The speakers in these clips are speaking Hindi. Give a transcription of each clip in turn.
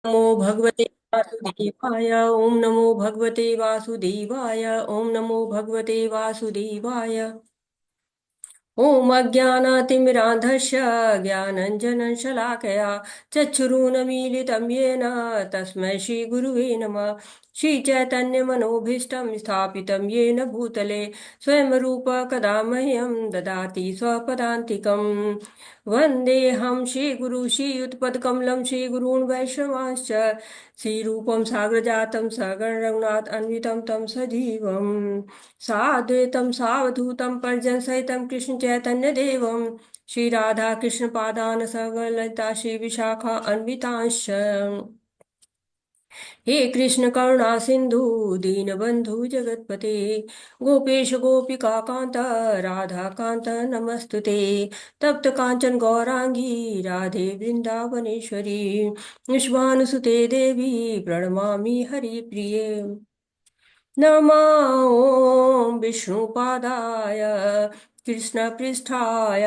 नमो भगवते वासुदेवाय। ओम नमो भगवते वासुदेवाय। ओम नमो भगवते वासुदेवाय। ओम अज्ञानातिमिरान्धस्य ज्ञानञ्जनशलाकया चक्षुरुन्मीलितं येन तस्मै श्रीगुरुवे नमः। श्रीचैतन्यमनोभीष्टं स्थापितं येन भूतले स्वयं रूप कदा मह्यं ददाति स्वपदान्तिकम्। वन्देऽहं श्रीगुरु श्रीयुतपदकमलं श्रीगुरून् वैष्णवांश्च श्रीरूपं साग्रजातं सगण रघुनाथ अन्वितं तं सजीवम् साद्वैतं सावधूतं परिजनसहितं कृष्ण चैतन्य देवं श्री राधा कृष्ण पादान सगललिता श्री विशाखा अन्वितांश्च। हे कृष्ण करुणा सिंधु दीनबंधु जगतपते गोपेश गोपिका कांत राधा कांत नमस्तुते। तप्त कांचन गौरांगी राधे वृंदावनेश्वरी विश्वानुसुते देवी प्रणमामि हरिप्रिये। नमः ॐ विष्णुपादाय कृष्णपृष्ठाय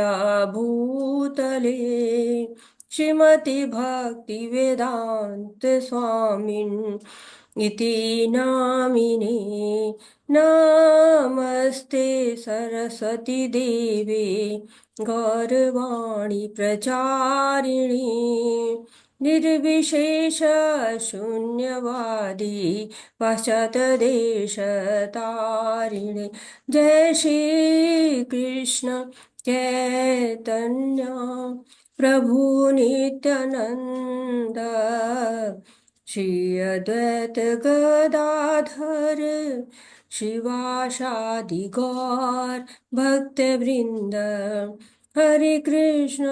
भूतले श्रीमति भक्ति वेदांत स्वामिन् इति नामिने। नमस्ते सरस्वती देवे गौरवाणी प्रचारिणी निर्विशेष शून्यवादी पाश्चात्यदेशतारिणे। जय श्री कृष्ण चैतन्य प्रभु नित्यानंद श्री अद्वैत गदाधर शिवासादि गौर भक्तवृंद। हरे कृष्ण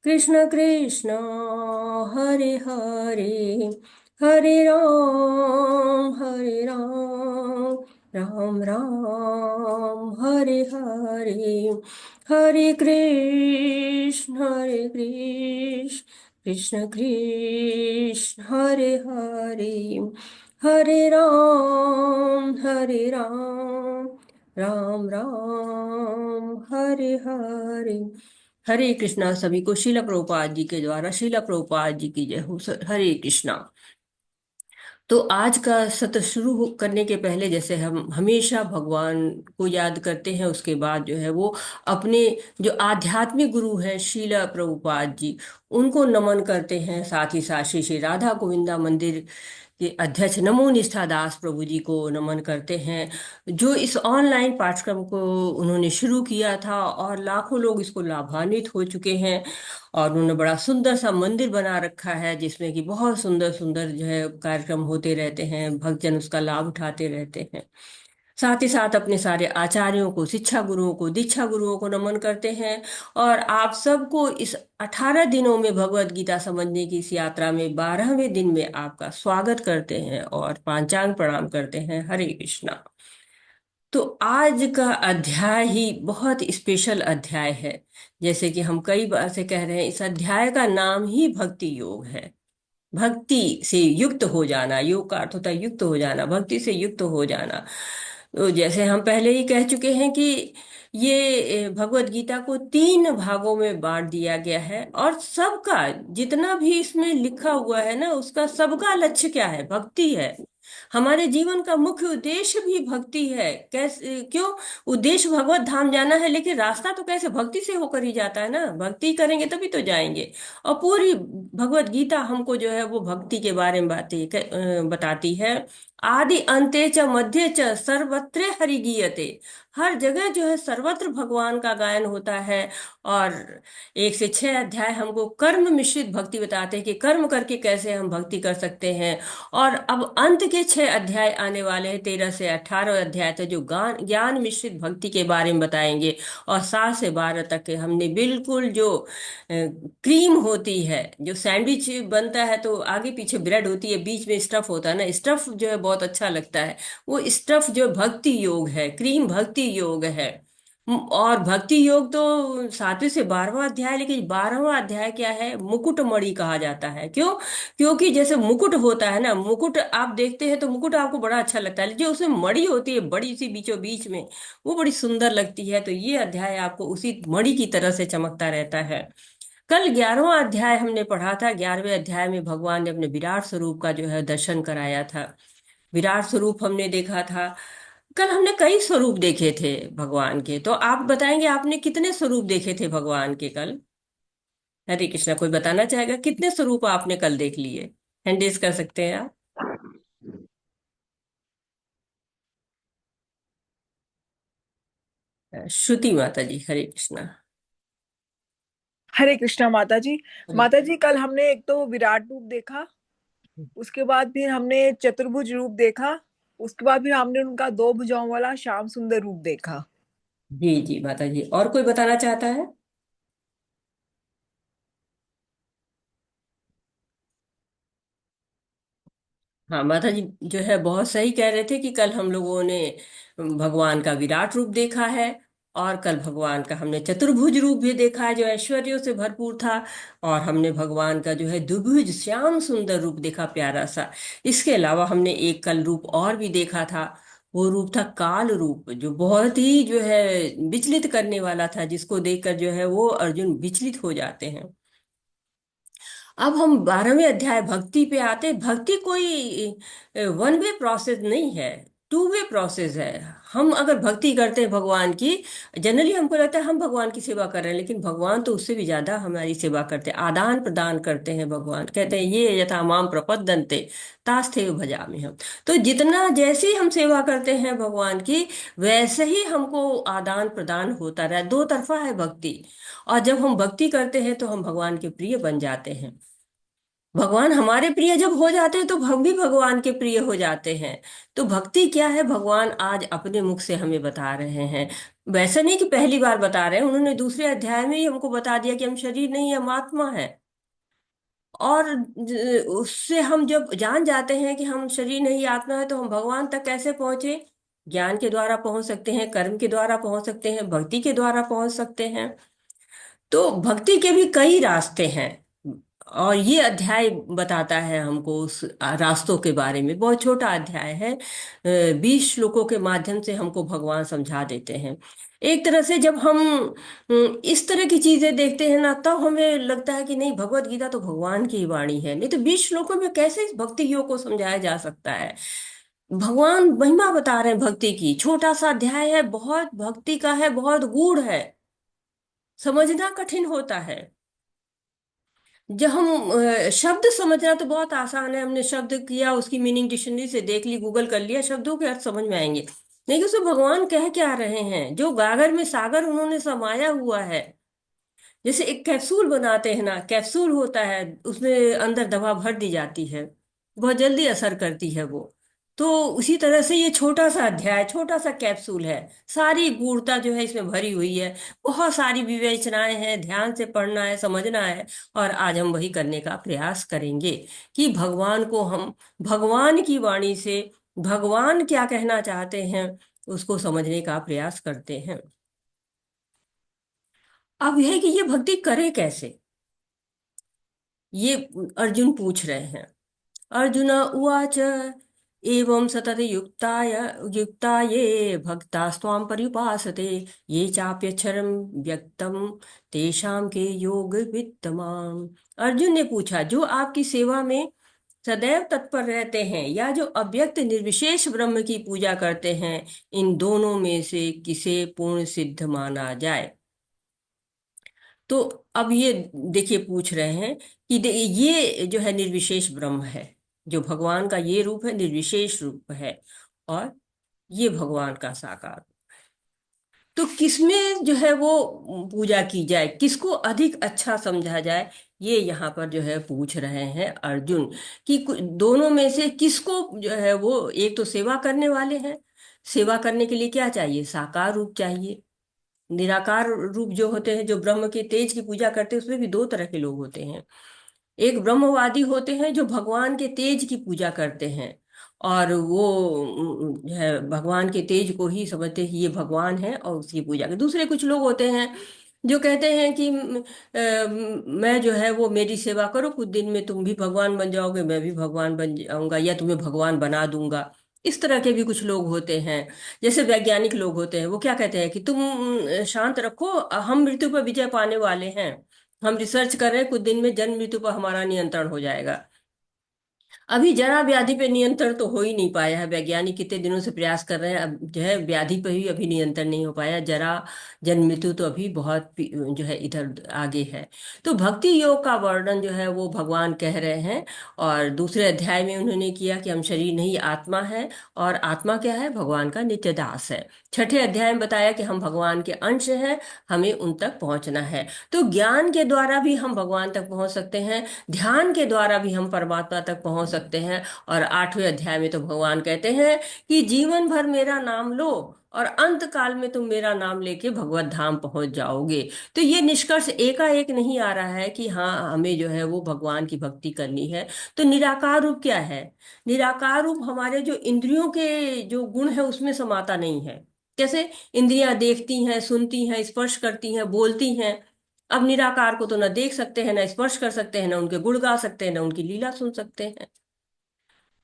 कृष्ण कृष्ण हरे हरे हरे राम राम राम हरे हरे। हरे कृष्ण कृष्ण कृष्ण हरे हरे हरे राम राम राम हरे हरे। हरे कृष्णा। सभी को शिला प्रभुपाद जी के द्वारा शिला प्रभुपाद जी की जय हो। हरे कृष्णा। तो आज का सत्र करने के पहले जैसे हम हमेशा भगवान को याद करते हैं, उसके बाद जो है वो अपने जो आध्यात्मिक गुरु हैं शीला प्रभुपाद जी, उनको नमन करते हैं। साथ ही साथ श्री श्री राधा गोविंदा मंदिर के अध्यक्ष नमो निष्ठा दास प्रभु जी को नमन करते हैं, जो इस ऑनलाइन पाठ्यक्रम को उन्होंने शुरू किया था और लाखों लोग इसको लाभान्वित हो चुके हैं। और उन्होंने बड़ा सुंदर सा मंदिर बना रखा है जिसमें कि बहुत सुंदर सुंदर जो है कार्यक्रम होते रहते हैं, भक्तजन उसका लाभ उठाते रहते हैं। साथ ही साथ अपने सारे आचार्यों को, शिक्षा गुरुओं को, दीक्षा गुरुओं को नमन करते हैं। और आप सबको इस 18 दिनों में भगवत गीता समझने की इस यात्रा में 12वें दिन में आपका स्वागत करते हैं और पांचांग प्रणाम करते हैं। हरे कृष्णा। तो आज का अध्याय ही बहुत स्पेशल अध्याय है। जैसे कि हम कई बार से कह रहे हैं, इस अध्याय का नाम ही भक्ति योग है। भक्ति से युक्त हो जाना, योग का अर्थ होता है युक्त हो जाना, भक्ति से युक्त हो जाना। तो जैसे हम पहले ही कह चुके हैं कि ये भगवत गीता को 3 भागों में बांट दिया गया है, और सबका जितना भी इसमें लिखा हुआ है ना, उसका सबका लक्ष्य क्या है? भक्ति है। हमारे जीवन का मुख्य उद्देश्य भी भक्ति है। कैसे? क्यों? उद्देश्य भगवत धाम जाना है, लेकिन रास्ता तो कैसे? भक्ति से होकर ही जाता है ना। भक्ति करेंगे तभी तो जाएंगे। और पूरी भगवत गीता हमको जो है वो भक्ति के बारे में बताती है। आदि अंते च मध्य च सर्वत्र हरि गीयते। हर जगह जो है सर्वत्र भगवान का गायन होता है। और 1 से 6 अध्याय हमको कर्म मिश्रित भक्ति बताते हैं कि कर्म करके कैसे हम भक्ति कर सकते हैं। और अब अंत के 6 अध्याय आने वाले हैं, 13 से 18 अध्याय तक, जो ज्ञान मिश्रित भक्ति के बारे में बताएंगे। और 7 से 12 तक के हमने बिल्कुल जो क्रीम होती है, जो सैंडविच बनता है तो आगे पीछे ब्रेड होती है, बीच में स्टफ होता है ना, स्टफ जो है बहुत अच्छा लगता है। वो स्टफ जो भक्ति योग है, क्रीम भक्ति योग है। और भक्ति योग तो 7वें से 12वां अध्याय, लेकिन 12वां अध्याय क्या है? मुकुट मणि कहा जाता है। क्यों? क्योंकि जैसे मुकुट होता है ना, मुकुट आप देखते हैं तो मुकुट आपको बड़ा अच्छा लगता है, जो उसमें मणि होती है बड़ी सी बीचों बीच में, वो बड़ी सुंदर लगती है। तो ये अध्याय आपको उसी मणि की तरह से चमकता रहता है। कल 11वां अध्याय हमने पढ़ा था। 11वें अध्याय में भगवान ने अपने विराट स्वरूप का जो है दर्शन कराया था। विराट स्वरूप हमने देखा था। कल हमने कई स्वरूप देखे थे भगवान के। तो आप बताएंगे आपने कितने स्वरूप देखे थे भगवान के कल? हरे कृष्णा, कोई बताना चाहेगा कितने स्वरूप आपने कल देख लिए? हैंड रेज कर सकते हैं आप। श्रुति माता जी, हरे कृष्णा। हरे कृष्णा माता जी। हरे। माता जी, कल हमने एक तो विराट रूप देखा, उसके बाद फिर हमने चतुर्भुज रूप देखा, उसके बाद फिर हमने उनका दो भुजाओं वाला श्याम सुंदर रूप देखा। जी जी माता जी, और कोई बताना चाहता है? हाँ माता जी, जो है बहुत सही कह रहे थे कि कल हम लोगों ने भगवान का विराट रूप देखा है। और कल भगवान का हमने चतुर्भुज रूप भी देखा है जो ऐश्वर्यों से भरपूर था। और हमने भगवान का जो है द्विभुज श्याम सुंदर रूप देखा, प्यारा सा। इसके अलावा हमने एक कल रूप और भी देखा था। वो रूप था काल रूप, जो बहुत ही जो है विचलित करने वाला था, जिसको देखकर जो है वो अर्जुन विचलित हो जाते हैं। अब हम 12वें अध्याय भक्ति पे आते हैं। भक्ति कोई वन वे प्रोसेस नहीं है, टू वे प्रोसेस है। हम अगर भक्ति करते हैं भगवान की, जनरली हमको लगता है हम भगवान की सेवा कर रहे हैं, लेकिन भगवान तो उससे भी ज्यादा हमारी सेवा करते हैं, आदान प्रदान करते हैं। भगवान कहते हैं ये यथा माम प्रपद्यन्ते तास्ते भजामि हम। तो जितना जैसी हम सेवा करते हैं भगवान की, वैसे ही हमको आदान प्रदान होता रहा। दो तरफा है भक्ति। और जब हम भक्ति करते हैं तो हम भगवान के प्रिय बन जाते हैं। भगवान हमारे प्रिय जब हो जाते हैं तो हम भी भगवान के प्रिय हो जाते हैं। तो भक्ति क्या है, भगवान आज अपने मुख से हमें बता रहे हैं। वैसा नहीं कि पहली बार बता रहे हैं, उन्होंने दूसरे अध्याय में ही हमको बता दिया कि हम शरीर नहीं, हम आत्मा है। और उससे हम जब जान जाते हैं कि हम शरीर नहीं आत्मा है, तो हम भगवान तक कैसे पहुंचे? ज्ञान के द्वारा पहुंच सकते हैं, कर्म के द्वारा पहुंच सकते हैं, भक्ति के द्वारा पहुंच सकते हैं। तो भक्ति के भी कई रास्ते हैं। और ये अध्याय बताता है हमको उस रास्तों के बारे में। बहुत छोटा अध्याय है, 20 श्लोकों के माध्यम से हमको भगवान समझा देते हैं। एक तरह से जब हम इस तरह की चीजें देखते हैं ना, तब हमें लगता है कि नहीं, भगवत गीता तो भगवान की ही वाणी है। नहीं तो 20 श्लोकों में कैसे इस भक्ति योग को समझाया जा सकता है? भगवान महिमा बता रहे हैं भक्ति की। छोटा सा अध्याय है, बहुत भक्ति का है, बहुत गूढ़ है, समझना कठिन होता है। जब हम शब्द समझना तो बहुत आसान है। हमने शब्द किया, उसकी मीनिंग डिक्शनरी से देख ली, गूगल कर लिया, शब्दों के अर्थ समझ में आएंगे। लेकिन उसमें भगवान कह क्या रहे हैं, जो गागर में सागर उन्होंने समाया हुआ है। जैसे एक कैप्सूल बनाते हैं ना, कैप्सूल होता है, उसमें अंदर दवा भर दी जाती है, बहुत जल्दी असर करती है वो। तो उसी तरह से ये छोटा सा अध्याय, छोटा सा कैप्सूल है। सारी गूढ़ता जो है इसमें भरी हुई है। बहुत सारी विवेचनाएं हैं, ध्यान से पढ़ना है, समझना है। और आज हम वही करने का प्रयास करेंगे कि भगवान को हम भगवान की वाणी से भगवान क्या कहना चाहते हैं उसको समझने का प्रयास करते हैं। अब यह है कि ये भक्ति करे कैसे, ये अर्जुन पूछ रहे हैं। अर्जुन उवाच एवं सतत युक्ता ये भक्तास्त्वां पर्युपासते ये चाप्यक्षरं व्यक्तम तेषां के योग वित्तमाम। अर्जुन ने पूछा, जो आपकी सेवा में सदैव तत्पर रहते हैं या जो अव्यक्त निर्विशेष ब्रह्म की पूजा करते हैं, इन दोनों में से किसे पूर्ण सिद्ध माना जाए? तो अब ये देखिए पूछ रहे हैं कि ये जो है निर्विशेष ब्रह्म है, जो भगवान का ये रूप है निर्विशेष रूप है, और ये भगवान का साकार। तो किसमें जो है वो पूजा की जाए, किसको अधिक अच्छा समझा जाए, ये यहाँ पर जो है पूछ रहे हैं अर्जुन। कि दोनों में से किसको जो है वो, एक तो सेवा करने वाले हैं। सेवा करने के लिए क्या चाहिए? साकार रूप चाहिए। निराकार रूप जो होते हैं, जो ब्रह्म के तेज की पूजा करते हैं, उसमें भी दो तरह के लोग होते हैं। एक ब्रह्मवादी होते हैं जो भगवान के तेज की पूजा करते हैं, और वो जो है भगवान के तेज को ही समझते हैं कि ये भगवान है और उसकी पूजा करते। दूसरे कुछ लोग होते हैं जो कहते हैं कि मैं जो है वो, मेरी सेवा करो, कुछ दिन में तुम भी भगवान बन जाओगे, मैं भी भगवान बन जाऊंगा, या तुम्हें भगवान बना दूंगा। इस तरह के भी कुछ लोग होते हैं। जैसे वैज्ञानिक लोग होते हैं, वो क्या कहते हैं कि तुम शांत रखो, हम मृत्यु पर विजय पाने वाले हैं, हम रिसर्च कर रहे हैं, कुछ दिन में जन्म मृत्यु पर हमारा नियंत्रण हो जाएगा। अभी जरा व्याधि पे नियंत्रण तो हो ही नहीं पाया है, वैज्ञानिक कितने दिनों से प्रयास कर रहे हैं, अब जो है व्याधि पे भी अभी नियंत्रण नहीं हो पाया। जरा जन्म मृत्यु तो अभी बहुत जो है इधर आगे है। तो भक्ति योग का वर्णन जो है वो भगवान कह रहे हैं। और दूसरे अध्याय में उन्होंने किया कि हम शरीर नहीं आत्मा है, और आत्मा क्या है, भगवान का नित्य दास है। छठे अध्याय में बताया कि हम भगवान के अंश हैं, हमें उन तक पहुंचना है। तो ज्ञान के द्वारा भी हम भगवान तक पहुंच सकते हैं, ध्यान के द्वारा भी हम परमात्मा तक पहुंच सकते हैं। और आठवें अध्याय में तो भगवान कहते हैं कि जीवन भर मेरा नाम लो और अंत काल में तुम मेरा नाम लेके भगवत धाम पहुंच जाओगे। तो ये निष्कर्ष एकाएक नहीं आ रहा है कि हाँ हमें जो है वो भगवान की भक्ति करनी है। तो निराकार रूप क्या है? निराकार रूप हमारे जो इंद्रियों के जो गुण है उसमें समाता नहीं है। कैसे? इंद्रियां देखती हैं, सुनती हैं, स्पर्श करती हैं, बोलती हैं। अब निराकार को तो ना देख सकते हैं, ना स्पर्श कर सकते हैं, ना उनके गुण गा सकते हैं, ना उनकी लीला सुन सकते हैं।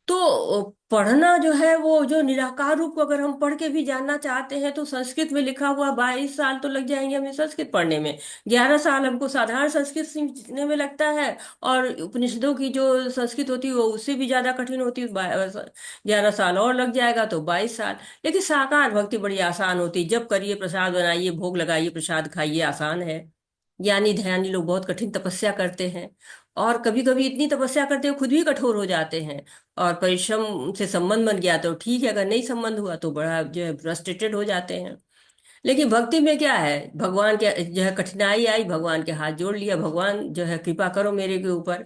तो पढ़ना जो है वो जो निराकार रूप को अगर हम पढ़ के भी जानना चाहते हैं तो संस्कृत में लिखा हुआ 22 साल तो लग जाएंगे हमें संस्कृत पढ़ने में। 11 साल हमको साधारण संस्कृत सीखने में लगता है, और उपनिषदों की जो संस्कृत होती है वो उससे भी ज्यादा कठिन होती है, 11 साल और लग जाएगा, तो 22 साल। लेकिन साकार भक्ति बड़ी आसान होती है, जब करिए, प्रसाद बनाइए, भोग लगाइए, प्रसाद खाइए, आसान है। ज्ञानी ध्यानी लोग बहुत कठिन तपस्या करते हैं, और कभी कभी इतनी तपस्या करते हुए खुद भी कठोर हो जाते हैं। और परिश्रम से संबंध बन गया तो ठीक है, अगर नहीं संबंध हुआ तो बड़ा जो है फ्रस्ट्रेटेड हो जाते हैं। लेकिन भक्ति में क्या है, भगवान के जो है कठिनाई आई, भगवान के हाथ जोड़ लिया, भगवान जो है कृपा करो मेरे के ऊपर।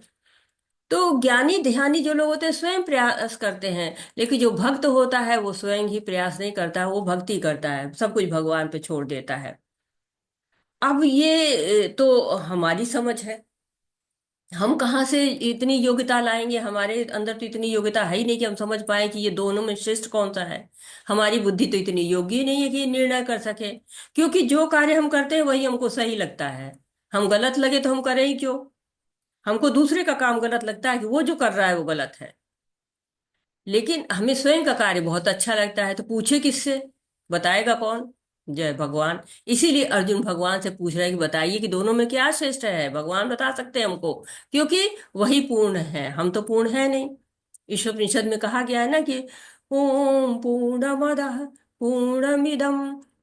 तो ज्ञानी ध्यानी जो लोग होते हैं स्वयं प्रयास करते हैं, लेकिन जो भक्त होता है वो स्वयं ही प्रयास नहीं करता, वो भक्ति करता है, सब कुछ भगवान पे छोड़ देता है। अब ये तो हमारी समझ है, हम कहाँ से इतनी योग्यता लाएंगे? हमारे अंदर तो इतनी योग्यता है ही नहीं कि हम समझ पाए कि ये दोनों में श्रेष्ठ कौन सा है। हमारी बुद्धि तो इतनी योग्य ही नहीं है कि ये निर्णय कर सके, क्योंकि जो कार्य हम करते हैं वही हमको सही लगता है। हम गलत लगे तो हम करें ही क्यों? हमको दूसरे का काम गलत लगता है कि वो जो कर रहा है वो गलत है, लेकिन हमें स्वयं का कार्य बहुत अच्छा लगता है, तो पूछे किससे? बताएगा कौन? जय भगवान। इसीलिए अर्जुन भगवान से पूछ रहे हैं कि बताइए कि दोनों में क्या श्रेष्ठ है। भगवान बता सकते हैं हमको, क्योंकि वही पूर्ण है, हम तो पूर्ण है नहीं। ईशोपनिषद में कहा गया है ना कि ओम पूर्णमदः पूर्णमिदं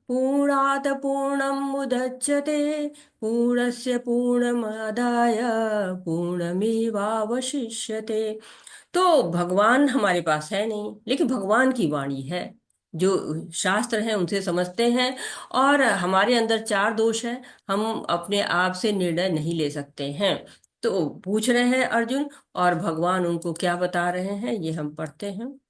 पूर्णात् पूर्णम् उदच्यते पूर्णस्य पूर्णमादाय पूर्णमेवावशिष्यते। तो भगवान हमारे पास है नहीं, लेकिन भगवान की वाणी है, जो शास्त्र हैं उनसे समझते हैं। और हमारे अंदर चार दोष हैं, हम अपने आप से निर्णय नहीं ले सकते हैं। तो पूछ रहे हैं अर्जुन, और भगवान उनको क्या बता रहे हैं ये हम पढ़ते हैं।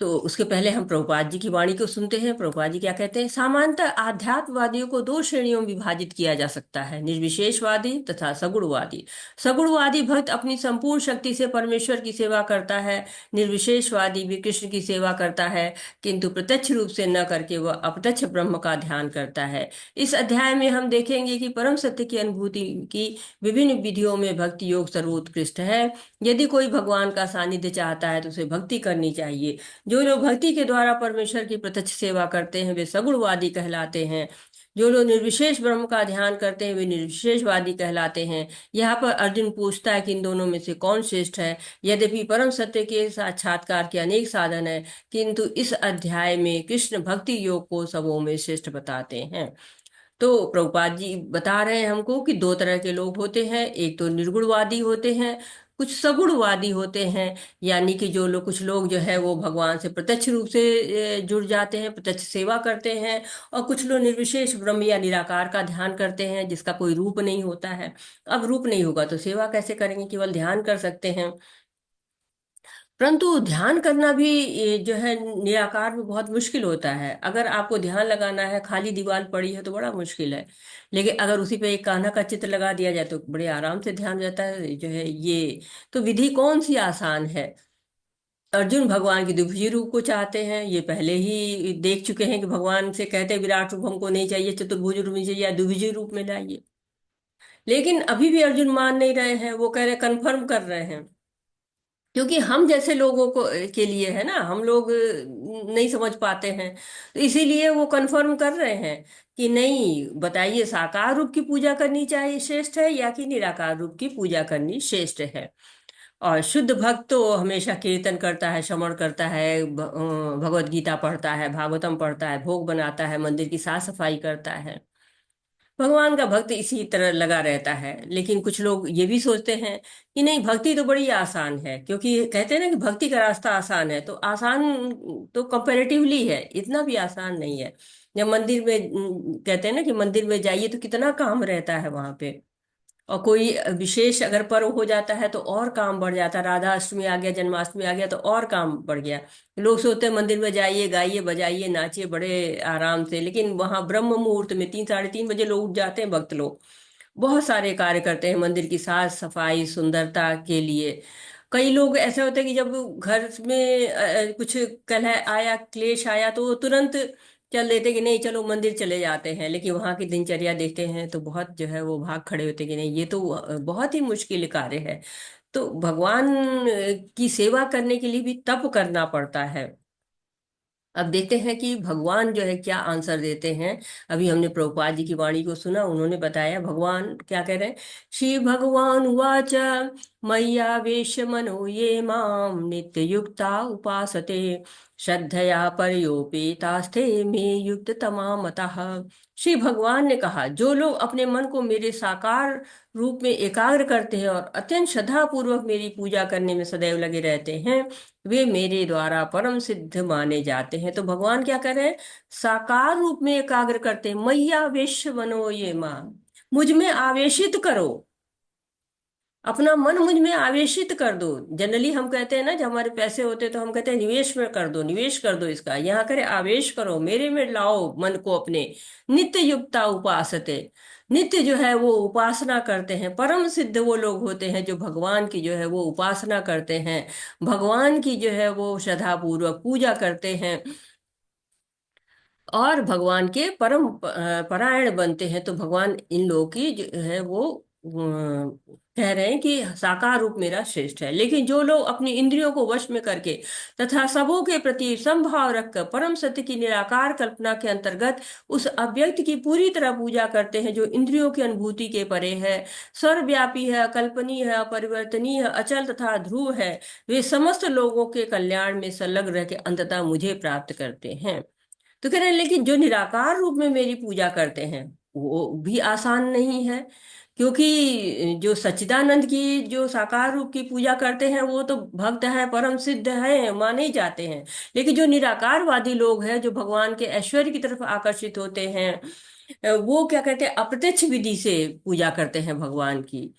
तो उसके पहले हम प्रभुपाद जी की वाणी को सुनते हैं। प्रभुपाद जी क्या कहते हैं? सामान्यतः आध्यात्मवादियों को दो श्रेणियों में विभाजित किया जा सकता है, निर्विशेषवादी तथा सगुणवादी। सगुणवादी भक्त अपनी संपूर्ण शक्ति से परमेश्वर की सेवा करता है। निर्विशेषवादी भी कृष्ण की सेवा करता है, किंतु प्रत्यक्ष रूप से न करके वह अप्रत्यक्ष ब्रह्म का ध्यान करता है। इस अध्याय में हम देखेंगे कि परम सत्य की अनुभूति की विभिन्न विधियों में भक्ति योग सर्वोत्कृष्ट है। यदि कोई भगवान का सानिध्य चाहता है तो उसे भक्ति करनी चाहिए। जो लोग भक्ति के द्वारा परमेश्वर की प्रत्यक्ष सेवा करते हैं वे सगुणवादी कहलाते हैं। जो लोग निर्विशेष ब्रह्म का ध्यान करते हैं वे निर्विशेषवादी कहलाते हैं। यहाँ पर अर्जुन पूछता है कि इन दोनों में से कौन श्रेष्ठ है। यद्यपि परम सत्य के साक्षात्कार के अनेक साधन है, किंतु इस अध्याय में कृष्ण भक्ति योग को सबों में श्रेष्ठ बताते हैं। तो प्रभुपाद जी बता रहे हैं हमको कि दो तरह के लोग होते हैं, एक तो निर्गुणवादी होते हैं, कुछ सगुणवादी होते हैं। यानी कि जो लोग, कुछ लोग जो है वो भगवान से प्रत्यक्ष रूप से जुड़ जाते हैं, प्रत्यक्ष सेवा करते हैं। और कुछ लोग निर्विशेष ब्रह्म या निराकार का ध्यान करते हैं, जिसका कोई रूप नहीं होता है। अब रूप नहीं होगा तो सेवा कैसे करेंगे? केवल ध्यान कर सकते हैं। परंतु ध्यान करना भी ये जो है निराकार में बहुत मुश्किल होता है। अगर आपको ध्यान लगाना है, खाली दीवार पड़ी है तो बड़ा मुश्किल है। लेकिन अगर उसी पे एक कान्हा का चित्र लगा दिया जाए तो बड़े आराम से ध्यान जाता है जो है ये। तो विधि कौन सी आसान है? अर्जुन भगवान की द्विभुज रूप को चाहते हैं, ये पहले ही देख चुके हैं कि भगवान से कहते हैं विराट रूप हमको नहीं चाहिए, चतुर्भुज रूप नहीं चाहिए, या द्विभुज रूप में लाइए। लेकिन अभी भी अर्जुन मान नहीं रहे हैं, वो कह रहे, कन्फर्म कर रहे हैं क्योंकि हम जैसे लोगों को के लिए है ना, हम लोग नहीं समझ पाते हैं। तो इसीलिए वो कंफर्म कर रहे हैं कि नहीं, बताइए साकार रूप की पूजा करनी चाहिए श्रेष्ठ है या कि निराकार रूप की पूजा करनी श्रेष्ठ है। और शुद्ध भक्त तो हमेशा कीर्तन करता है, श्रवण करता है, भगवत गीता पढ़ता है, भागवतम पढ़ता है, भोग बनाता है, मंदिर की साफ सफाई करता है। भगवान का भक्त इसी तरह लगा रहता है। लेकिन कुछ लोग ये भी सोचते हैं कि नहीं, भक्ति तो बड़ी आसान है, क्योंकि कहते हैं ना कि भक्ति का रास्ता आसान है। तो आसान तो कंपैरेटिवली है, इतना भी आसान नहीं है। जब मंदिर में कहते हैं ना कि मंदिर में जाइए तो कितना काम रहता है वहां पे। और कोई विशेष अगर पर्व हो जाता है तो और काम बढ़ जाता है, राधा अष्टमी आ गया, जन्माष्टमी आ गया तो और काम बढ़ गया। लोग सोचते हैं मंदिर में जाइए, गाइए, बजाइए, नाचिए बड़े आराम से, लेकिन वहां ब्रह्म मुहूर्त में 3 साढ़े 3 बजे लोग उठ जाते हैं, भक्त लोग बहुत सारे कार्य करते हैं मंदिर की साफ सफाई सुंदरता के लिए। कई लोग ऐसे होते हैं कि जब घर में कुछ कलह आया, क्लेश आया, तो वो तुरंत चल देते कि नहीं चलो मंदिर चले जाते हैं। लेकिन वहां की दिनचर्या देखते हैं तो बहुत जो है वो भाग खड़े होते हैं कि नहीं, ये तो बहुत ही मुश्किल कार्य है। तो भगवान की सेवा करने के लिए भी तप करना पड़ता है। अब देखते हैं कि भगवान जो है क्या आंसर देते हैं। अभी हमने प्रभुपाद जी की वाणी को सुना, उन्होंने बताया भगवान क्या कह रहे हैं। श्री भगवान उवाच मय्यावेश्य मनो ये माम नित्य युक्ता उपासते श्रद्धया परयोपेतास्ते मे युक्त तमा मतः। श्री भगवान ने कहा, जो लोग अपने मन को मेरे साकार रूप में एकाग्र करते हैं और अत्यंत श्रद्धा पूर्वक मेरी पूजा करने में सदैव लगे रहते हैं, वे मेरे द्वारा परम सिद्ध माने जाते हैं। तो भगवान क्या कर रहे हैं, साकार रूप में एकाग्र करते हैं। मैया वेश्य बनो ये मां, मुझ में आवेशित करो, अपना मन मुझ में आवेशित कर दो। जनरली हम कहते हैं ना, जब हमारे पैसे होते हैं तो हम कहते हैं निवेश में कर दो, निवेश कर दो इसका। यहाँ करे आवेश करो, मेरे में लाओ मन को अपने। नित्य युक्ता उपासते, नित्य जो है वो उपासना करते हैं। परम सिद्ध वो लोग होते हैं जो भगवान की जो है वो उपासना करते हैं, भगवान की जो है वो श्रद्धा पूर्वक पूजा करते हैं और भगवान के परम परायण बनते हैं। तो भगवान इन लोगों की जो है वो कह रहे हैं कि साकार रूप मेरा श्रेष्ठ है। लेकिन जो लोग अपनी इंद्रियों को वश में करके तथा सबों के प्रति समभाव रखकर परम सत्य की निराकार कल्पना के अंतर्गत उस अव्यक्त की पूरी तरह पूजा करते हैं, जो इंद्रियों की अनुभूति के परे है, सर्वव्यापी है, अकल्पनीय है, अपरिवर्तनीय है, अचल तथा ध्रुव है, वे समस्त लोगों के कल्याण में संलग्न रह के अंततः मुझे प्राप्त करते हैं। तो कह रहे हैं लेकिन जो निराकार रूप में मेरी पूजा करते हैं वो भी आसान नहीं है। क्योंकि जो सच्चिदानंद की जो साकार रूप की पूजा करते हैं वो तो भक्त है, परम सिद्ध है, माने ही जाते हैं। लेकिन जो निराकारवादी लोग हैं, जो भगवान के ऐश्वर्य की तरफ आकर्षित होते हैं, वो क्या कहते हैं, अप्रत्यक्ष विधि से पूजा करते हैं भगवान की।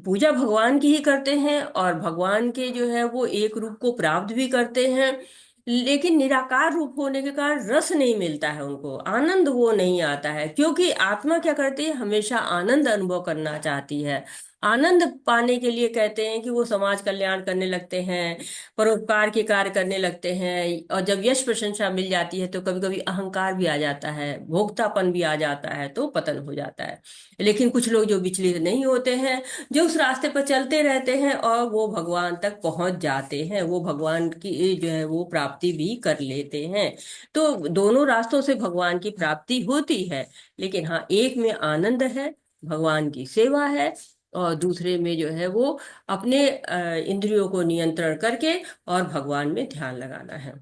पूजा भगवान की ही करते हैं और भगवान के जो है वो एक रूप को प्राप्त भी करते हैं। लेकिन निराकार रूप होने के कारण रस नहीं मिलता है उनको, आनंद वो नहीं आता है। क्योंकि आत्मा क्या करती है, हमेशा आनंद अनुभव करना चाहती है। आनंद पाने के लिए कहते हैं कि वो समाज कल्याण करने लगते हैं, परोपकार के कार्य करने लगते हैं। और जब यश प्रशंसा मिल जाती है तो कभी कभी अहंकार भी आ जाता है, भोक्तापन भी आ जाता है, तो पतन हो जाता है। लेकिन कुछ लोग जो विचलित नहीं होते हैं, जो उस रास्ते पर चलते रहते हैं और वो भगवान तक पहुंच जाते हैं, वो भगवान की जो है वो प्राप्ति भी कर लेते हैं। तो दोनों रास्तों से भगवान की प्राप्ति होती है। लेकिन हाँ, एक में आनंद है, भगवान की सेवा है, और दूसरे में जो है वो अपने इंद्रियों को नियंत्रण करके और भगवान में ध्यान लगाना है।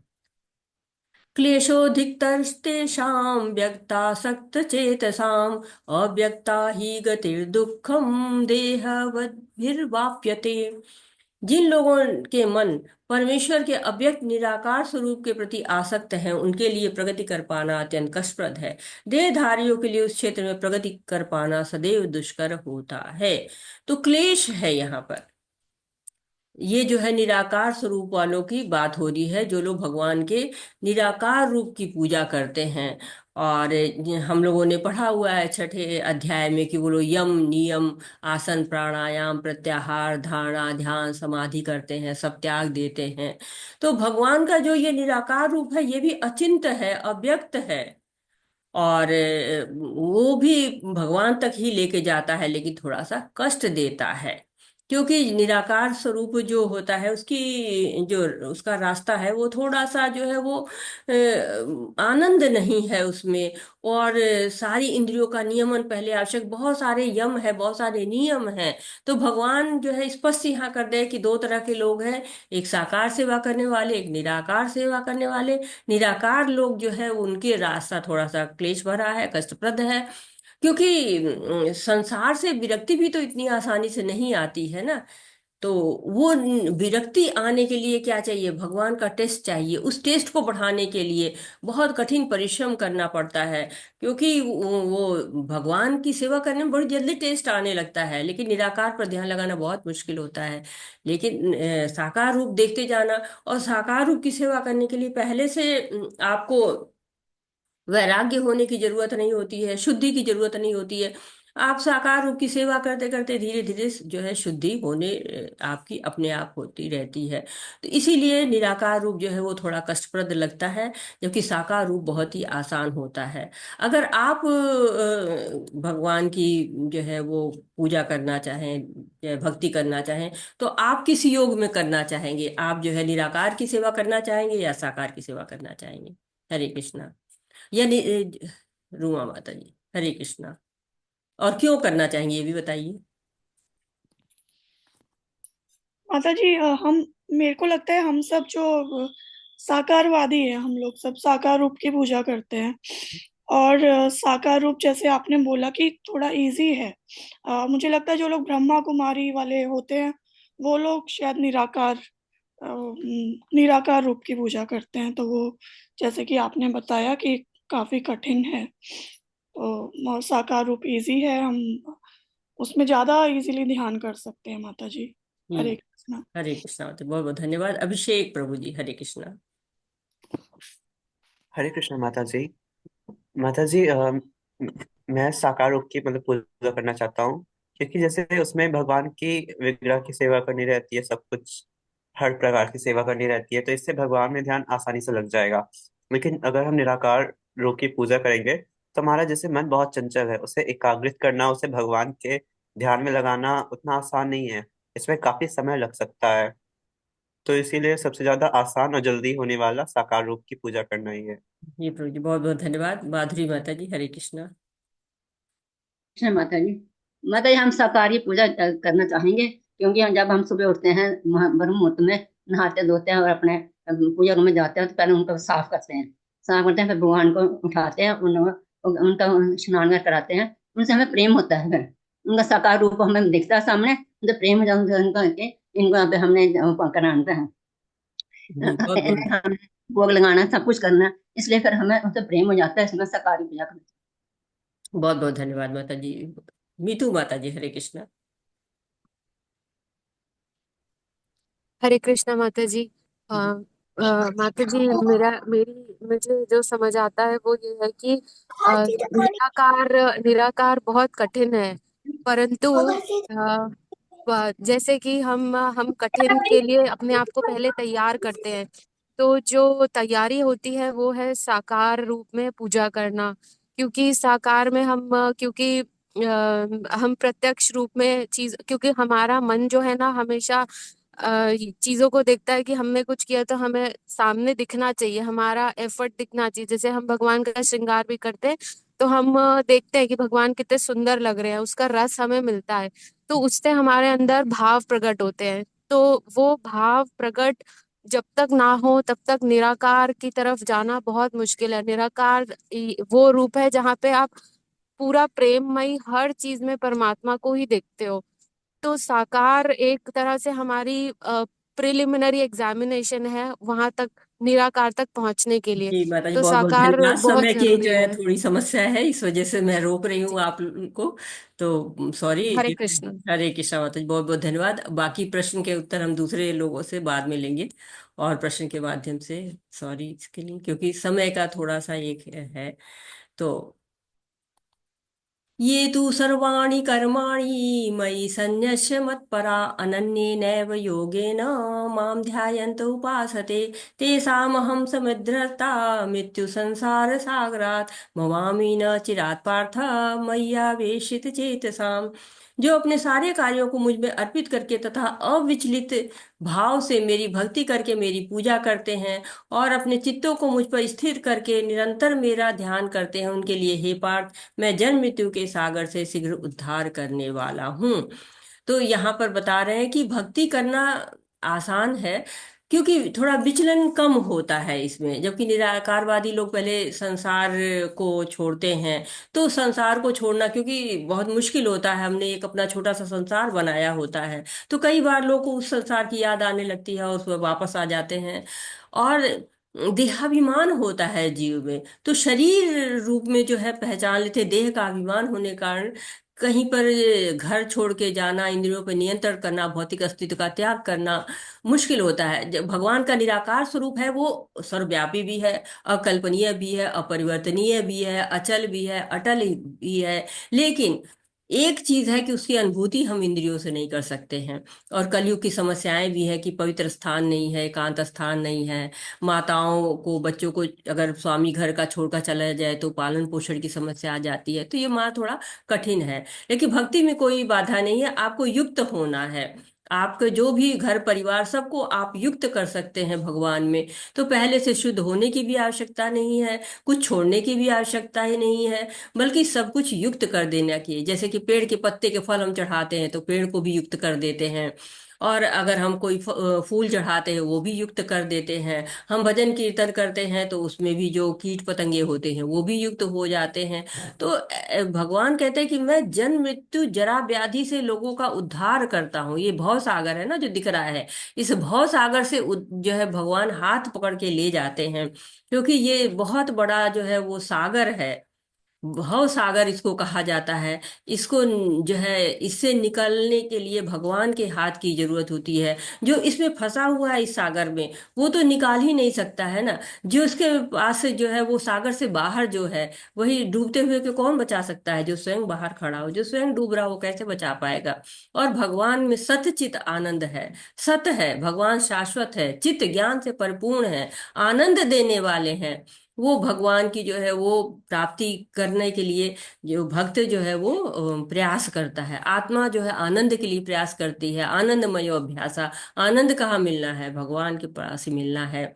क्लेशोऽधिकतरस्तेषां व्यक्तासक्तचेतसाम् अव्यक्ता हि गतिर्दुःखं देहवद्भिर्वाप्यते। जिन लोगों के मन परमेश्वर के अव्यक्त निराकार स्वरूप के प्रति आसक्त हैं, उनके लिए प्रगति कर पाना अत्यंत कष्टप्रद है। देहधारियों के लिए उस क्षेत्र में प्रगति कर पाना सदैव दुष्कर होता है। तो क्लेश है यहाँ पर, ये जो है निराकार स्वरूप वालों की बात हो रही है, जो लोग भगवान के निराकार रूप की पूजा करते हैं। और हम लोगों ने पढ़ा हुआ है छठे अध्याय में कि वो लोग यम नियम आसन प्राणायाम प्रत्याहार धारणा ध्यान समाधि करते हैं, सब त्याग देते हैं। तो भगवान का जो ये निराकार रूप है ये भी अचिंत है, अव्यक्त है। और वो भी भगवान तक ही लेके जाता है, लेकिन थोड़ा सा कष्ट देता है। क्योंकि निराकार स्वरूप जो होता है उसकी जो उसका रास्ता है वो थोड़ा सा जो है वो आनंद नहीं है उसमें। और सारी इंद्रियों का नियमन पहले आवश्यक, बहुत सारे यम है, बहुत सारे नियम हैं। तो भगवान जो है स्पष्ट यहाँ कर दे कि दो तरह के लोग हैं, एक साकार सेवा करने वाले, एक निराकार सेवा करने वाले। निराकार लोग जो है उनके रास्ता थोड़ा सा क्लेश भरा है, कष्टप्रद है। क्योंकि संसार से विरक्ति भी तो इतनी आसानी से नहीं आती है ना। तो वो विरक्ति आने के लिए क्या चाहिए, भगवान का टेस्ट चाहिए। उस टेस्ट को बढ़ाने के लिए बहुत कठिन परिश्रम करना पड़ता है। क्योंकि वो भगवान की सेवा करने में बड़ी जल्दी टेस्ट आने लगता है, लेकिन निराकार पर ध्यान लगाना बहुत मुश्किल होता है। लेकिन साकार रूप देखते जाना, और साकार रूप की सेवा करने के लिए पहले से आपको वैराग्य होने की जरूरत नहीं होती है, शुद्धि की जरूरत नहीं होती है। आप साकार रूप की सेवा करते करते धीरे धीरे जो है शुद्धि होने आपकी अपने आप होती रहती है। तो इसीलिए निराकार रूप जो है वो थोड़ा कष्टप्रद लगता है, जबकि साकार रूप बहुत ही आसान होता है। अगर आप भगवान की जो है वो पूजा करना चाहें या भक्ति करना चाहें, तो आप किस योग में करना चाहेंगे? आप जो है निराकार की सेवा करना चाहेंगे या साकार की सेवा करना चाहेंगे? हरे कृष्णा। यानी रूमा माता जी, हरे कृष्णा। और क्यों करना चाहेंगे ये भी बताइए। माता जी, हम मेरे को लगता है हम सब जो साकारवादी है, हम लोग सब साकार रूप की पूजा करते हैं। और साकार रूप जैसे आपने बोला कि थोड़ा इजी है। मुझे लगता है जो लोग ब्रह्मा कुमारी वाले होते हैं वो लोग शायद निराकार रूप की पूजा करते हैं। तो वो जैसे कि आपने बताया कि काफी कठिन है, तो साकार रूप इजी है, हम उसमें ज्यादा इजीली ध्यान कर सकते हैं। माता जी, जी, हरे कृष्णा। हरे कृष्णा माता, बहुत बहुत धन्यवाद। अभिषेक प्रभु जी, हरे कृष्णा। हरे कृष्ण माता जी। माता जी, मैं साकार रूप की मतलब पूजा करना चाहता हूँ, क्योंकि जैसे उसमें भगवान की विग्रह की सेवा करनी रहती है, सब कुछ हर प्रकार की सेवा करनी रहती है, तो इससे भगवान में ध्यान आसानी से लग जाएगा। लेकिन अगर हम निराकार रूप की पूजा करेंगे तो हमारा जैसे मन बहुत चंचल है, उसे एकाग्रित करना, उसे भगवान के ध्यान में लगाना उतना आसान नहीं है। इसमें काफी समय लग सकता है। तो इसीलिए सबसे ज्यादा आसान और जल्दी होने वाला साकार रूप की पूजा करना ही है। जी प्रभु जी, बहुत बहुत धन्यवाद। माधुरी माता जी, हरे कृष्णा। कृष्ण माता जी हम शाकाहारी पूजा करना चाहेंगे, क्योंकि जब हम सुबह उठते हैं ब्रह्म मुहूर्त में, नहाते धोते हैं और अपने पूजा रूम में जाते हैं, तो पहले उनको साफ करते हैं। साफ करते हैं, फिर भगवान को उठाते हैं, उनका स्नान कराते हैं। उनसे हमें प्रेम होता है, फिर उनका साकार रूप हमें दिखता है सामने, तो प्रेम हो जाता है उनका कि इनको यहाँ पे हमने कराना है। जी बहुत बहुत हमें भोग लगाना, सब कुछ करना है, इसलिए फिर हमें उनसे प्रेम हो जाता है, इसमें शाकाहारी पूजा करना। बहुत बहुत धन्यवाद माता जी। मीतू माता जी, हरे कृष्णा। हरे कृष्णा माता जी। माता जी, मुझे जो समझ आता है वो ये है कि निराकार निराकार बहुत कठिन है। परंतु जैसे कि हम कठिन के लिए अपने आप को पहले तैयार करते हैं, तो जो तैयारी होती है वो है साकार रूप में पूजा करना। क्योंकि साकार में क्योंकि हम प्रत्यक्ष रूप में चीज, क्योंकि हमारा मन जो है ना हमेशा चीजों को देखता है कि हमने कुछ किया तो हमें सामने दिखना चाहिए, हमारा एफर्ट दिखना चाहिए। जैसे हम भगवान का श्रृंगार भी करते हैं तो हम देखते हैं कि भगवान कितने सुंदर लग रहे हैं, उसका रस हमें मिलता है, तो उससे हमारे अंदर भाव प्रकट होते हैं। तो वो भाव प्रकट जब तक ना हो तब तक निराकार की तरफ जाना बहुत मुश्किल है। निराकार वो रूप है जहाँ पे आप पूरा प्रेममयी हर चीज में परमात्मा को ही देखते हो। तो साकार एक तरह से हमारी प्रिलिमिनरी एग्जामिनेशन है वहां तक, निराकार तक पहुंचने के लिए। जी माता जी, तो बहुत बहुत साकार धन्यवाद। बहुत समय की जो जरूरी है है। थोड़ी समस्या है, इस वजह से मैं रोक रही हूँ आपको। तो सॉरी। हरे कृष्ण। हरे कृष्णा माता जी, बहुत बहुत धन्यवाद। बाकी प्रश्न के उत्तर हम दूसरे लोगों से बाद में लेंगे, और प्रश्न के माध्यम से। सॉरी इसके लिए, क्योंकि समय का थोड़ा सा एक है। तो ये तु सर्वाणि कर्माणि मयि सन्न्यस्य मत्परा अनन्येनैव योगेन मां ध्यायन्त उपासते तेषामहं समुद्धर्ता मृत्यु संसार सागरात् भवामि न चिरात् पार्थ मय्यावेशित चेतसाम्। जो अपने सारे कार्यों को मुझ में अर्पित करके तथा अविचलित भाव से मेरी भक्ति करके मेरी पूजा करते हैं और अपने चित्तों को मुझ पर स्थिर करके निरंतर मेरा ध्यान करते हैं, उनके लिए हे पार्थ मैं जन्म मृत्यु के सागर से शीघ्र उद्धार करने वाला हूँ। तो यहाँ पर बता रहे हैं कि भक्ति करना आसान है क्योंकि थोड़ा विचलन कम होता है इसमें, जबकि निराकारवादी लोग पहले संसार को छोड़ते हैं। तो संसार को छोड़ना क्योंकि बहुत मुश्किल होता है, हमने एक अपना छोटा सा संसार बनाया होता है, तो कई बार लोग को उस संसार की याद आने लगती है और उस पर वापस आ जाते हैं। और देहाभिमान होता है जीव में, तो शरीर रूप में जो है पहचान लेते, देह का अभिमान होने के कारण कहीं पर घर छोड़ के जाना, इंद्रियों पर नियंत्रण करना, भौतिक अस्तित्व का त्याग करना मुश्किल होता है। जब भगवान का निराकार स्वरूप है वो सर्वव्यापी भी है, अकल्पनीय भी है, अपरिवर्तनीय भी है, अचल भी है, अटल भी है। लेकिन एक चीज है कि उसकी अनुभूति हम इंद्रियों से नहीं कर सकते हैं। और कलयुग की समस्याएं भी है कि पवित्र स्थान नहीं है, एकांत स्थान नहीं है। माताओं को, बच्चों को अगर स्वामी घर का छोड़कर चला जाए तो पालन पोषण की समस्या आ जाती है, तो ये माँ थोड़ा कठिन है। लेकिन भक्ति में कोई बाधा नहीं है, आपको युक्त होना है। आपके जो भी घर परिवार सबको आप युक्त कर सकते हैं भगवान में। तो पहले से शुद्ध होने की भी आवश्यकता नहीं है, कुछ छोड़ने की भी आवश्यकता ही नहीं है, बल्कि सब कुछ युक्त कर देना की। जैसे कि पेड़ के पत्ते के फल हम चढ़ाते हैं तो पेड़ को भी युक्त कर देते हैं, और अगर हम कोई फूल चढ़ाते हैं वो भी युक्त कर देते हैं। हम भजन कीर्तन करते हैं तो उसमें भी जो कीट पतंगे होते हैं वो भी युक्त हो जाते हैं। तो भगवान कहते हैं कि मैं जन्म मृत्यु जरा व्याधि से लोगों का उद्धार करता हूँ। ये भव सागर है ना जो दिख रहा है, इस भव सागर से जो है भगवान हाथ पकड़ के ले जाते हैं, क्योंकि ये बहुत बड़ा जो है वो सागर है। भव सागर इसको कहा जाता है। इसको जो है इससे निकलने के लिए भगवान के हाथ की जरूरत होती है। जो इसमें फंसा हुआ है इस सागर में वो तो निकाल ही नहीं सकता है ना। जो उसके पास से जो है वो सागर से बाहर जो है, वही डूबते हुए के कौन बचा सकता है? जो स्वयं बाहर खड़ा हो, जो स्वयं डूब रहा हो कैसे बचा पाएगा? और भगवान में सत चित आनंद है। सत है, भगवान शाश्वत है, चित्त ज्ञान से परिपूर्ण है, आनंद देने वाले हैं। वो भगवान की जो है वो प्राप्ति करने के लिए जो भक्त जो है वो प्रयास करता है। आत्मा जो है आनंद के लिए प्रयास करती है। आनंदमय अभ्यासा, आनंद कहाँ मिलना है? भगवान के पास ही मिलना है।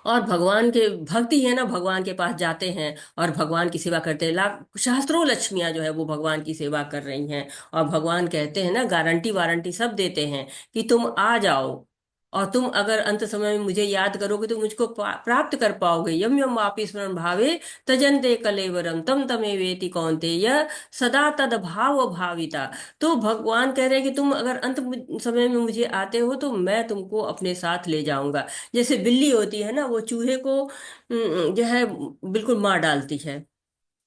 और भगवान के भक्ति है ना, भगवान के पास जाते हैं और भगवान की सेवा करते हैं। लाख सहस्त्रों लक्ष्मियां जो है वो भगवान की सेवा कर रही हैं, और भगवान कहते हैं ना, गारंटी वारंटी सब देते हैं कि तुम आ जाओ और तुम अगर अंत समय में मुझे याद करोगे तो मुझको प्राप्त कर पाओगे। यम यम वापि स्मरण भावे तजन्ते कलेवरम तम तमेवेति कौन्तेय सदा तद भाव भाविता। तो भगवान कह रहे हैं कि तुम अगर अंत समय में मुझे आते हो तो मैं तुमको अपने साथ ले जाऊंगा। जैसे बिल्ली होती है ना, वो चूहे को जो है बिल्कुल मार डालती है,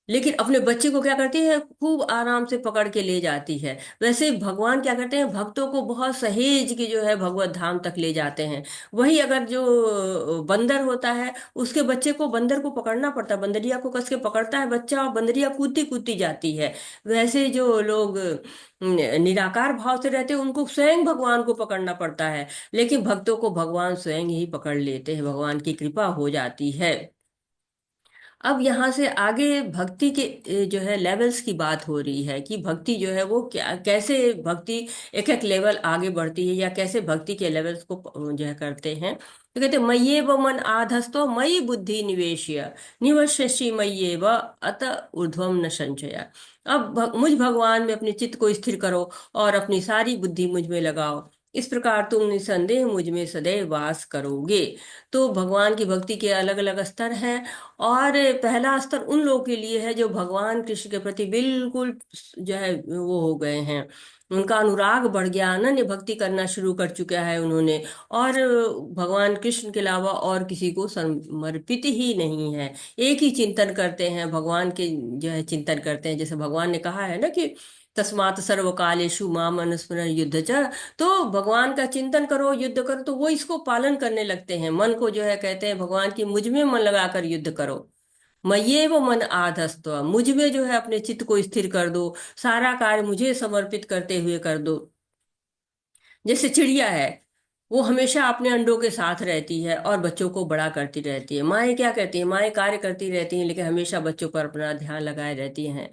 लेकिन अपने बच्चे को क्या करती है? खूब आराम से पकड़ के ले जाती है। वैसे भगवान क्या करते हैं? भक्तों को बहुत सहेज के जो है भगवत धाम तक ले जाते हैं। वही अगर जो बंदर होता है उसके बच्चे को, बंदर को पकड़ना पड़ता है, बंदरिया को कस के पकड़ता है बच्चा और बंदरिया कूदती कूदती जाती है। वैसे जो लोग निराकार भाव से रहते हैं उनको स्वयं भगवान को पकड़ना पड़ता है, लेकिन भक्तों को भगवान स्वयं ही पकड़ लेते हैं, भगवान की कृपा हो जाती है। अब यहाँ से आगे भक्ति के जो है लेवल्स की बात हो रही है कि भक्ति जो है वो क्या, कैसे भक्ति एक एक लेवल आगे बढ़ती है, या कैसे भक्ति के लेवल्स को जो है करते हैं। तो कहते हैं मय्येव मन आधस्तो मयि बुद्धि निवेश्य निवशसि मय्येव अत ऊर्ध्वम न संशय। अब मुझ भगवान में अपने चित्त को स्थिर करो और अपनी सारी बुद्धि मुझ में लगाओ, इस प्रकार तुम निसंदेह मुझ में सदैव वास करोगे। तो भगवान की भक्ति के अलग अलग स्तर हैं, और पहला स्तर उन लोगों के लिए है जो भगवान कृष्ण के प्रति बिल्कुल जो है वो हो गए हैं, उनका अनुराग बढ़ गया, अनन्य भक्ति करना शुरू कर चुका है उन्होंने, और भगवान कृष्ण के अलावा और किसी को समर्पित ही नहीं है। एक ही चिंतन करते हैं, भगवान के जो है चिंतन करते हैं। जैसे भगवान ने कहा है ना कि तस्मात् सर्वकालेषु माम अनुस्मरन् युद्ध च। तो भगवान का चिंतन करो, युद्ध करो, तो वो इसको पालन करने लगते हैं। मन को जो है कहते हैं भगवान की मुझ में मन लगाकर युद्ध करो। मय्येव मन आधस्त्व, मुझ में जो है अपने चित्त को स्थिर कर दो, सारा कार्य मुझे समर्पित करते हुए कर दो। जैसे चिड़िया है, वो हमेशा अपने अंडों के साथ रहती है और बच्चों को बड़ा करती रहती है। माएँ क्या करती हैं, माएँ कार्य करती रहती हैं लेकिन हमेशा बच्चों पर अपना ध्यान लगाए रहती हैं।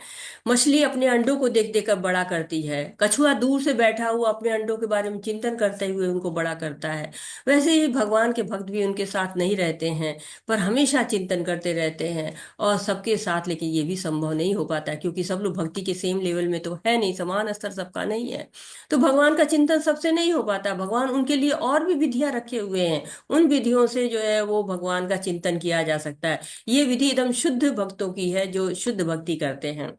मछली अपने अंडों को देख देख कर बड़ा करती है। कछुआ दूर से बैठा हुआ अपने अंडों के बारे में चिंतन करते हुए उनको बड़ा करता है। वैसे ही भगवान के भक्त भी उनके साथ नहीं रहते हैं, पर हमेशा चिंतन करते रहते हैं और सबके साथ। लेकिन ये भी संभव नहीं हो पाता क्योंकि सब लोग भक्ति के सेम लेवल में तो है नहीं, समान स्तर सबका नहीं है। तो भगवान का चिंतन सबसे नहीं हो पाता। भगवान उनके लिए और भी विधियां रखे हुए हैं, उन विधियों से जो है वो भगवान का चिंतन किया जा सकता है। ये विधि एकदम शुद्ध भक्तों की है जो शुद्ध भक्ति करते हैं।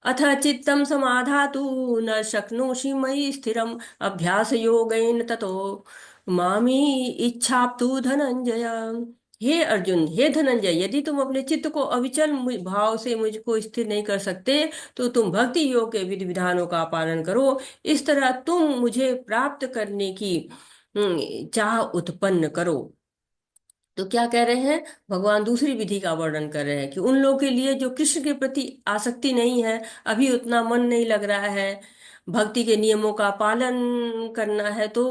अथ चित्तम समाधातु न शक्नोषि मयि स्थिरम अभ्यास योगेन ततो मामी इच्छाप्तु धनंजय। हे अर्जुन, हे धनंजय, यदि तुम अपने चित्त को अविचल भाव से मुझको स्थिर नहीं कर सकते तो तुम भक्ति योग के विधि विधानों का पालन करो। इस तरह तुम मुझे प्राप्त करने की चाह उत्पन्न करो। तो क्या कह रहे हैं, भगवान दूसरी विधि का वर्णन कर रहे हैं कि उन लोगों के लिए जो कृष्ण के प्रति आसक्ति नहीं है, अभी उतना मन नहीं लग रहा है, भक्ति के नियमों का पालन करना है, तो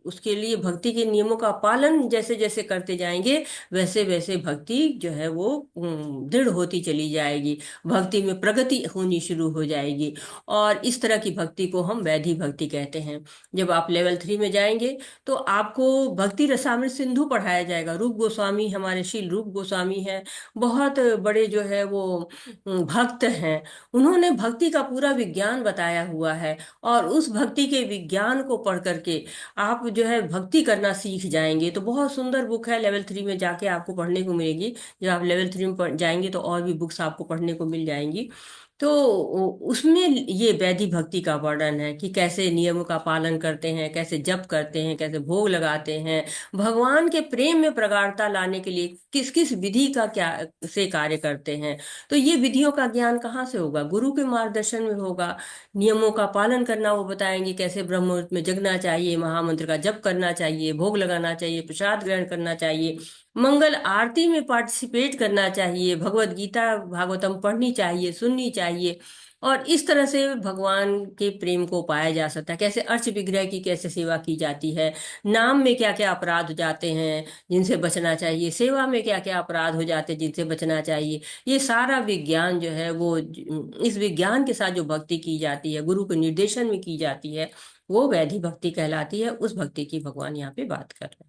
उसके लिए भक्ति के नियमों का पालन जैसे जैसे करते जाएंगे वैसे वैसे भक्ति जो है वो दृढ़ होती चली जाएगी, भक्ति में प्रगति होनी शुरू हो जाएगी। और इस तरह की भक्ति को हम वैधि भक्ति कहते हैं। जब आप लेवल 3 में जाएंगे तो आपको भक्ति रसामृत सिंधु पढ़ाया जाएगा। रूप गोस्वामी, हमारे शील रूप गोस्वामी हैं, बहुत बड़े जो है वो भक्त हैं। उन्होंने भक्ति का पूरा विज्ञान बताया हुआ है और उस भक्ति के विज्ञान को पढ़ करके आप जो है भक्ति करना सीख जाएंगे। तो बहुत सुंदर बुक है, लेवल 3 में जाके आपको पढ़ने को मिलेगी। जब आप लेवल 3 में जाएंगे तो और भी बुक्स आपको पढ़ने को मिल जाएंगी। तो उसमें ये वैधि भक्ति का वर्णन है कि कैसे नियमों का पालन करते हैं, कैसे जप करते हैं, कैसे भोग लगाते हैं, भगवान के प्रेम में प्रगाढ़ता लाने के लिए किस किस विधि का क्या से कार्य करते हैं। तो ये विधियों का ज्ञान कहाँ से होगा, गुरु के मार्गदर्शन में होगा। नियमों का पालन करना वो बताएंगे, कैसे ब्रह्म मुहूर्त में जगना चाहिए, महामंत्र का जप करना चाहिए, भोग लगाना चाहिए, प्रसाद ग्रहण करना चाहिए, मंगल आरती में पार्टिसिपेट करना चाहिए, भगवत गीता भागवतम पढ़नी चाहिए, सुननी चाहिए। और इस तरह से भगवान के प्रेम को पाया जा सकता है। कैसे अर्च विग्रह की कैसे सेवा की जाती है, नाम में क्या क्या अपराध हो जाते हैं जिनसे बचना चाहिए, सेवा में क्या क्या अपराध हो जाते हैं जिनसे बचना चाहिए, ये सारा विज्ञान जो है वो इस विज्ञान के साथ जो भक्ति की जाती है, गुरु के निर्देशन में की जाती है, वो वैधि भक्ति कहलाती है। उस भक्ति की भगवान यहाँ पे बात कर रहे हैं।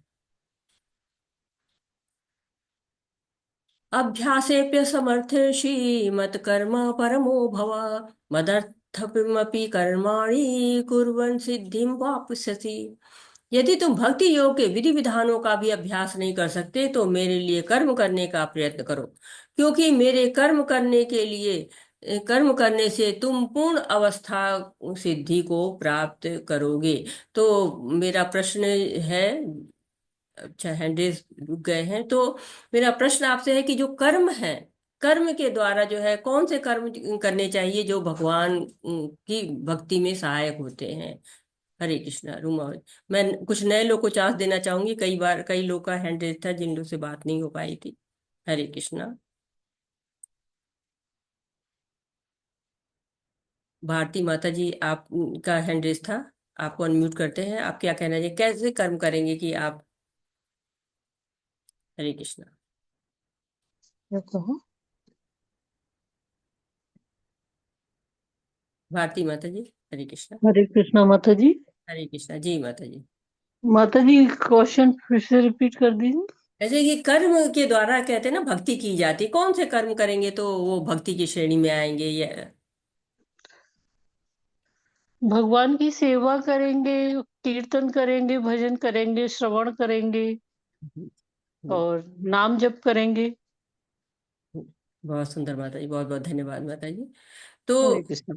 अभ्यासेऽप्यसमर्थेषि मत्कर्म परमो भव मदर्थमपि कर्माणि कुर्वन् सिद्धिं वाप्स्यसि। यदि तुम भक्ति योग के विधि विधानों का भी अभ्यास नहीं कर सकते तो मेरे लिए कर्म करने का प्रयत्न करो, क्योंकि मेरे कर्म करने से तुम पूर्ण अवस्था सिद्धि को प्राप्त करोगे। तो मेरा प्रश्न है, अच्छा हैंडरेज रुक गए हैं, तो मेरा प्रश्न आपसे है कि जो कर्म है, कर्म के द्वारा जो है कौन से कर्म करने चाहिए जो भगवान की भक्ति में सहायक होते हैं। हरे कृष्णा रूमा। मैं कुछ नए लोग को चांस देना चाहूंगी, कई बार कई लोग का हैंड रेज था जिन लोग से बात नहीं हो पाई थी। हरे कृष्णा। भारती माता जी, आपका हैंड रेज था, आपको अनम्यूट करते हैं। आप क्या कहना चाहिए, कैसे कर्म करेंगे कि आप। हरे कृष्णा। क्या कहा? भारती माता जी, हरे कृष्णा। हरे कृष्णा माता जी। हरे कृष्णा जी माता जी। माता जी क्वेश्चन फिर से रिपीट कर दीजिए। जैसे कि कर्म के द्वारा कहते हैं ना भक्ति की जाती, कौन से कर्म करेंगे तो वो भक्ति की श्रेणी में आएंगे, या भगवान की सेवा करेंगे, कीर्तन करेंगे, भजन करेंगे, श्रवण करेंगे और नाम जप करेंगे। बहुत सुंदर माता जी, बहुत बहुत धन्यवाद माता जी। तो हरे कृष्णा।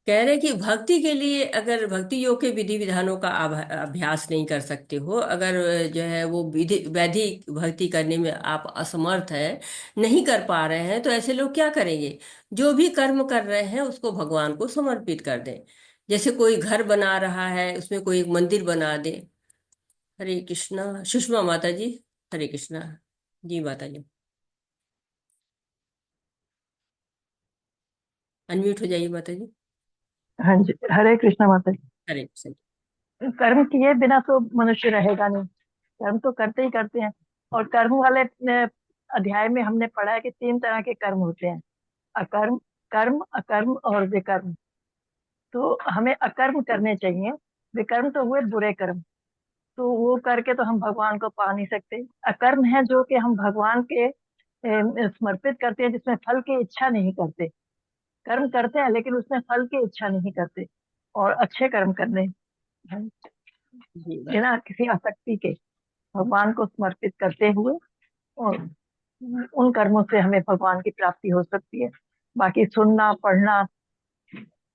कह रहे हैं कि भक्ति के लिए अगर भक्ति योग के विधि विधानों का अभ्यास नहीं कर सकते हो, अगर जो है वो विधि वैदिक भक्ति करने में आप असमर्थ है, नहीं कर पा रहे हैं, तो ऐसे लोग क्या करेंगे, जो भी कर्म कर रहे हैं उसको भगवान को समर्पित कर दें। जैसे कोई घर बना रहा है, उसमें कोई एक मंदिर बना दे। हरे कृष्णा सुषमा माता जी। हरे कृष्णा जी माता जी, अनम्यूट हो जाइए माता जी। हाँ जी, हरे कृष्णा माता जी। हरे कृष्ण। कर्म किए बिना तो मनुष्य रहेगा नहीं, कर्म तो करते ही करते हैं। और कर्म वाले अध्याय में हमने पढ़ा है कि 3 तरह के कर्म होते हैं, अकर्म, कर्म, अकर्म और विकर्म। तो हमें अकर्म करने चाहिए, विकर्म तो हुए बुरे कर्म, तो वो करके तो हम भगवान को पा नहीं सकते। अकर्म है जो कि हम भगवान के समर्पित करते हैं, जिसमें फल की इच्छा नहीं करते। कर्म करते हैं लेकिन उसमें फल की इच्छा नहीं करते, और अच्छे कर्म करने हैं, जी बात बिना किसी आसक्ति के भगवान को समर्पित करते हुए। और उन कर्मों से हमें भगवान की प्राप्ति हो सकती है। बाकी सुनना पढ़ना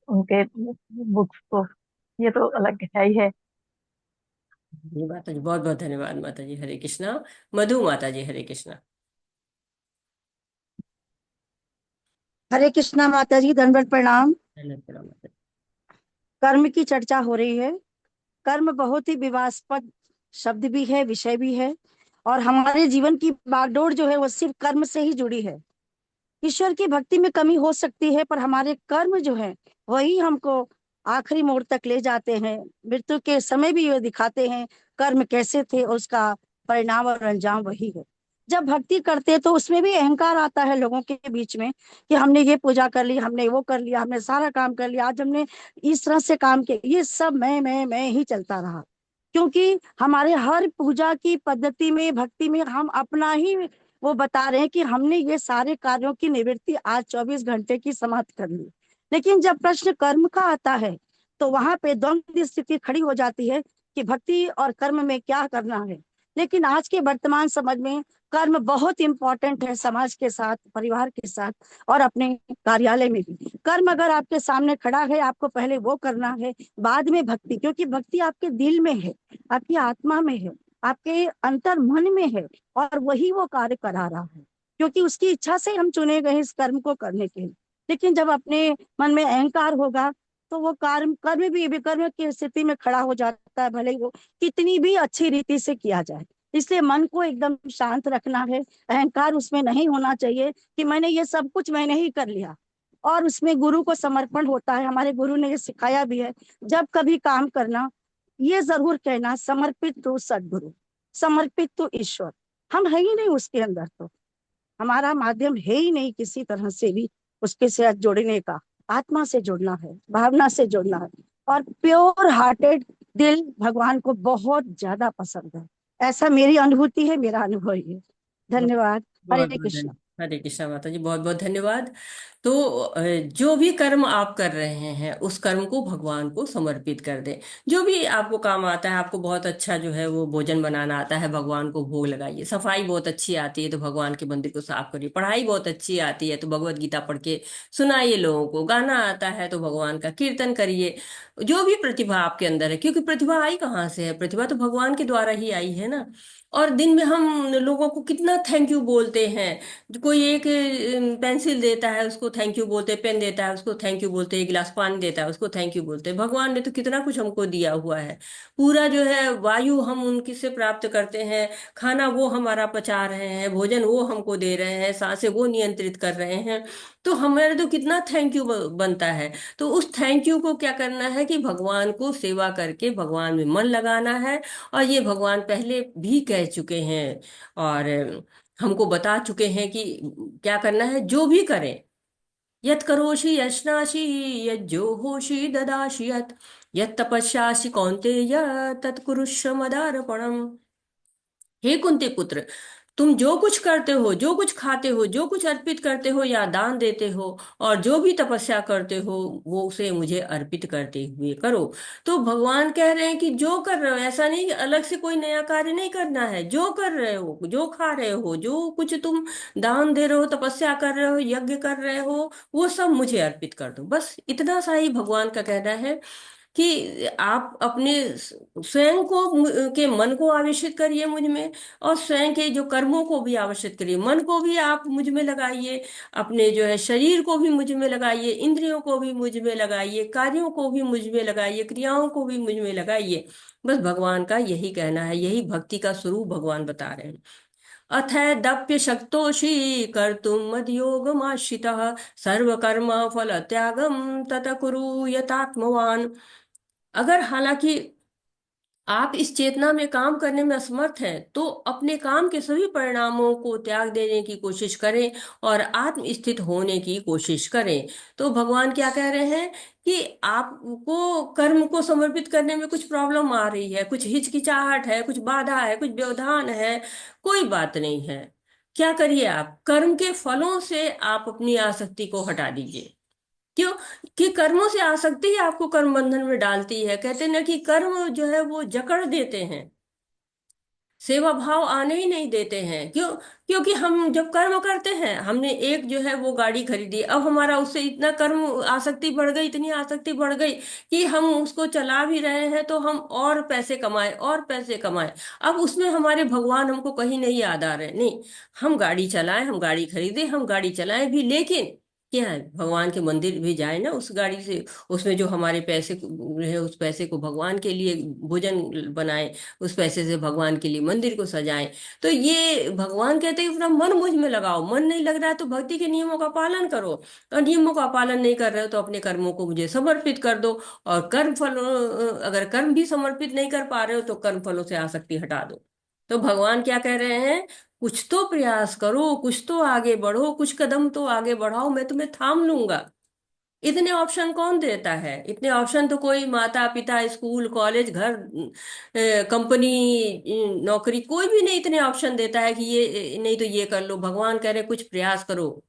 उनके बुक्स को, ये तो अलग है ही है। जी माता जी, बहुत बहुत धन्यवाद माता जी। हरे कृष्णा। मधु माता जी, हरे कृष्णा। हरे कृष्णा माता जी, दंडवत प्रणाम। धन्यवाद प्रणाम माता जी। कर्म की चर्चा हो रही है। कर्म बहुत ही विवादास्पद शब्द भी है, विषय भी है, और हमारे जीवन की बागडोर जो है वो सिर्फ कर्म से ही जुड़ी है। ईश्वर की भक्ति में कमी हो सकती है, पर हमारे कर्म जो है वही हमको आखिरी मोड़ तक ले जाते हैं। मृत्यु के समय भी ये दिखाते हैं कर्म कैसे थे, और उसका परिणाम और अंजाम वही है। जब भक्ति करते हैं तो उसमें भी अहंकार आता है लोगों के बीच में कि हमने ये पूजा कर ली, हमने वो कर लिया, हमने सारा काम कर लिया, आज हमने इस तरह से काम किया। ये सब मैं ही चलता रहा, क्योंकि हमारे हर पूजा की पद्धति में, भक्ति में हम अपना ही वो बता रहे हैं कि हमने ये सारे कार्यों की निवृत्ति आज 24 घंटे की समाप्त कर ली। लेकिन जब प्रश्न कर्म का आता है तो वहां पे द्वंद्व स्थिति खड़ी हो जाती है कि भक्ति और कर्म में क्या करना है। लेकिन आज के वर्तमान समझ में कर्म बहुत इंपॉर्टेंट है, समाज के साथ, परिवार के साथ, और अपने कार्यालय में भी। कर्म अगर आपके सामने खड़ा है, आपको पहले वो करना है, बाद में भक्ति, क्योंकि भक्ति आपके दिल में है, आपकी आत्मा में है, आपके अंतर मन में है, और वही वो कार्य करा रहा है, क्योंकि उसकी इच्छा से हम चुने गए इस कर्म को करने के लिए। लेकिन जब अपने मन में अहंकार होगा तो वो कर्म कर्म भी विकर्म की स्थिति में खड़ा हो जाता है, भले ही वो कितनी भी अच्छी रीति से किया जाए। इसलिए मन को एकदम शांत रखना है, अहंकार उसमें नहीं होना चाहिए कि मैंने ये सब कुछ मैंने ही कर लिया। और उसमें गुरु को समर्पण होता है, हमारे गुरु ने ये सिखाया भी है, जब कभी काम करना ये जरूर कहना, समर्पित तो सदगुरु, समर्पित तो ईश्वर। हम है ही नहीं उसके अंदर, तो हमारा माध्यम है ही नहीं किसी तरह से भी उसके साथ जोड़ने का। आत्मा से जुड़ना है, भावना से जुड़ना है, और प्योर हार्टेड दिल भगवान को बहुत ज्यादा पसंद है। ऐसा मेरी अनुभूति है, मेरा अनुभव है। बहुत धन्यवाद। बहुत हरे बहुत कृष्णा। हरे कृष्णा माता जी, बहुत बहुत धन्यवाद। तो जो भी कर्म आप कर रहे हैं उस कर्म को भगवान को समर्पित कर दें। जो भी आपको काम आता है, आपको बहुत अच्छा जो है वो भोजन बनाना आता है, भगवान को भोग लगाइए। सफाई बहुत अच्छी आती है तो भगवान के मंदिर को साफ करिए। पढ़ाई बहुत अच्छी आती है तो भगवत गीता पढ़ के सुनाइए लोगों को। गाना आता है तो भगवान का कीर्तन करिए। जो भी प्रतिभा आपके अंदर है, क्योंकि प्रतिभा आई कहाँ से है? प्रतिभा तो भगवान के द्वारा ही आई है ना। और दिन में हम लोगों को कितना थैंक यू बोलते हैं। कोई एक पेंसिल देता है उसको थैंक यू बोलते हैं, पेन देता है उसको थैंक यू बोलते हैं, एक गिलास पानी देता है उसको थैंक यू बोलते हैं। भगवान ने तो कितना कुछ हमको दिया हुआ है। पूरा जो है वायु हम उनकी से प्राप्त करते हैं, खाना वो हमारा पचा रहे हैं, भोजन वो हमको दे रहे हैं, सांसें वो नियंत्रित कर रहे हैं। तो हमारे तो कितना थैंक यू बनता है। तो उस थैंक यू को क्या करना है कि भगवान को सेवा करके भगवान में मन लगाना है। और ये भगवान पहले भी कह चुके हैं और हमको बता चुके हैं कि क्या करना है। जो भी करें, यत करोषि यशनासि यज्जो होषि ददासि यत यत तपस्यासि कौन्तेय तत्कुरुष्व मदार्पणम्। हे कुंती पुत्र, तुम जो कुछ करते हो, जो कुछ खाते हो, जो कुछ अर्पित करते हो या दान देते हो, और जो भी तपस्या करते हो, वो उसे मुझे अर्पित करते हुए करो। तो भगवान कह रहे हैं कि जो कर रहे हो, ऐसा नहीं कि अलग से कोई नया कार्य नहीं करना है। जो कर रहे हो, जो खा रहे हो, जो कुछ तुम दान दे रहे हो, तपस्या कर रहे हो, यज्ञ कर रहे हो, वो सब मुझे अर्पित कर दो। बस इतना सा ही भगवान का कहना है कि आप अपने स्वयं को के मन को आवेशित करिए मुझ में, और स्वयं के जो कर्मों को भी आवेशित करिए। मन को भी आप मुझ में लगाइए, अपने जो है शरीर को भी मुझ में लगाइए, इंद्रियों को भी मुझ में लगाइए, कार्यों को भी मुझ में लगाइए, क्रियाओं को भी मुझ में लगाइए। बस भगवान का यही कहना है, यही भक्ति का स्वरूप भगवान बता रहे हैं। अथैदप्य शक्तोषि कर्तुम मद्योगमाश्रितः सर्वकर्म फल त्यागम तत कुरु यतात्मवान। अगर हालांकि आप इस चेतना में काम करने में असमर्थ हैं तो अपने काम के सभी परिणामों को त्याग देने की कोशिश करें और आत्मस्थित होने की कोशिश करें। तो भगवान क्या कह रहे हैं कि आपको कर्म को समर्पित करने में कुछ प्रॉब्लम आ रही है, कुछ हिचकिचाहट है, कुछ बाधा है, कुछ व्यवधान है, कोई बात नहीं है। क्या करिए, आप कर्म के फलों से आप अपनी आसक्ति को हटा दीजिए। क्यों? कि कर्मों से आसक्ति ही आपको कर्म बंधन में डालती है। कहते हैं ना कि कर्म जो है वो जकड़ देते हैं, सेवा भाव आने ही नहीं देते हैं। क्यों? क्योंकि हम जब कर्म करते हैं, हमने एक जो है वो गाड़ी खरीदी, अब हमारा उससे इतना कर्म आसक्ति बढ़ गई, इतनी आसक्ति बढ़ गई कि हम उसको चला भी रहे हैं तो हम और पैसे कमाए और पैसे कमाए। अब उसमें हमारे भगवान हमको कहीं नहीं याद आ रहे। नहीं, हम गाड़ी चलाएं, हम गाड़ी खरीदें, हम गाड़ी चलाएं भी, लेकिन क्या है, भगवान के मंदिर भी जाए ना उस गाड़ी से, उसमें जो हमारे पैसे है उस पैसे को भगवान के लिए भोजन बनाए, उस पैसे से भगवान के लिए मंदिर को सजाएं। तो ये भगवान कहते हैं अपना मन मुझ में लगाओ। मन नहीं लग रहा है तो भक्ति के नियमों का पालन करो, और नियमों का पालन नहीं कर रहे हो तो अपने कर्मों को मुझे समर्पित कर दो। और कर्म फल, अगर कर्म भी समर्पित नहीं कर पा रहे हो तो कर्म फलों से आसक्ति हटा दो। तो भगवान क्या कह रहे हैं, कुछ तो प्रयास करो, कुछ तो आगे बढ़ो, कुछ कदम तो आगे बढ़ाओ, मैं तुम्हें थाम लूंगा। इतने ऑप्शन कौन देता है? इतने ऑप्शन तो कोई माता पिता, स्कूल, कॉलेज, घर, कंपनी, नौकरी, कोई भी नहीं इतने ऑप्शन देता है कि ये नहीं तो ये कर लो। भगवान कह रहे कुछ प्रयास करो,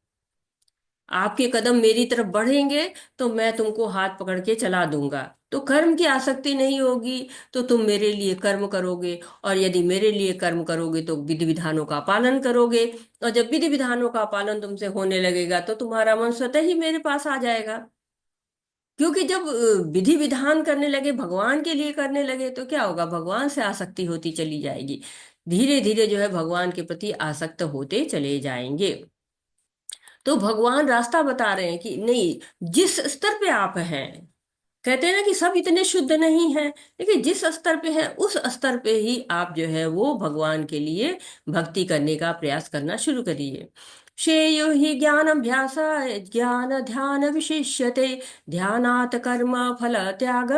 आपके कदम मेरी तरफ बढ़ेंगे तो मैं तुमको हाथ पकड़ के चला दूंगा। तो कर्म की आसक्ति नहीं होगी तो तुम मेरे लिए कर्म करोगे, और यदि मेरे लिए कर्म करोगे तो विधि विधानों का पालन करोगे, और जब विधि विधानों का पालन तुमसे होने लगेगा तो तुम्हारा मन स्वतः ही मेरे पास आ जाएगा। क्योंकि जब विधि विधान करने लगे, भगवान के लिए करने लगे, तो क्या होगा, भगवान से आसक्ति होती चली जाएगी। धीरे धीरे जो है भगवान के प्रति आसक्त होते चले जाएंगे। तो भगवान रास्ता बता रहे हैं कि नहीं, जिस स्तर पे आप हैं, कहते हैं ना कि सब इतने शुद्ध नहीं हैं, लेकिन जिस स्तर पे हैं उस स्तर पे ही आप जो है वो भगवान के लिए भक्ति करने का प्रयास करना शुरू करिए। श्रेयो हि ज्ञान अभ्यास, ज्ञान ध्यान विशिष्यते, ध्यानात् कर्म फल त्याग,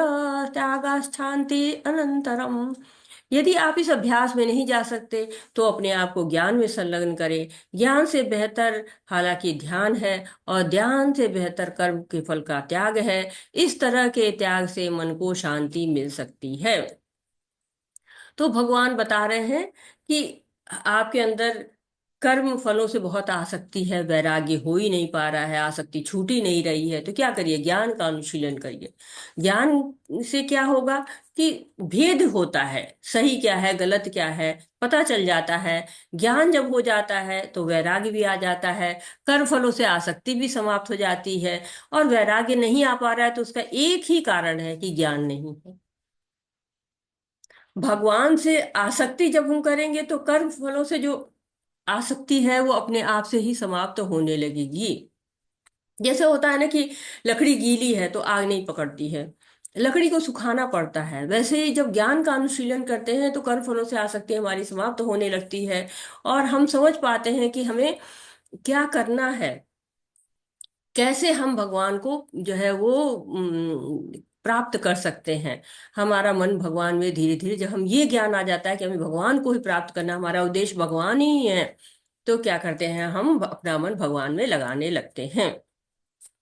त्यागास्थान्ति अनंतरम। यदि आप इस अभ्यास में नहीं जा सकते तो अपने आप को ज्ञान में संलग्न करें। ज्ञान से बेहतर हालांकि ध्यान है, और ध्यान से बेहतर कर्म के फल का त्याग है। इस तरह के त्याग से मन को शांति मिल सकती है। तो भगवान बता रहे हैं कि आपके अंदर कर्म फलों से बहुत आसक्ति है, वैराग्य हो ही नहीं पा रहा है, आसक्ति छूट ही नहीं रही है, तो क्या करिए, ज्ञान का अनुशीलन करिए। ज्ञान से क्या होगा कि भेद होता है, सही क्या है गलत क्या है पता चल जाता है। ज्ञान जब हो जाता है तो वैराग्य भी आ जाता है, कर्म फलों से आसक्ति भी समाप्त हो जाती है। और वैराग्य नहीं आ पा रहा है तो उसका एक ही कारण है कि ज्ञान नहीं है। भगवान से आसक्ति जब हम करेंगे तो कर्म फलों से जो आसक्ति है वो अपने आप से ही समाप्त होने लगेगी। जैसे होता है ना कि लकड़ी गीली है तो आग नहीं पकड़ती है, लकड़ी को सुखाना पड़ता है, वैसे ही जब ज्ञान का अनुशीलन करते हैं तो कर्म फलों से आसक्ति हमारी समाप्त होने लगती है, और हम समझ पाते हैं कि हमें क्या करना है, कैसे हम भगवान को जो है वो प्राप्त कर सकते हैं। हमारा मन भगवान में धीरे धीरे, जब हम ये ज्ञान आ जाता है कि हमें भगवान को ही प्राप्त करना, हमारा उद्देश्य भगवान ही है, तो क्या करते हैं, हम अपना मन भगवान में लगाने लगते हैं।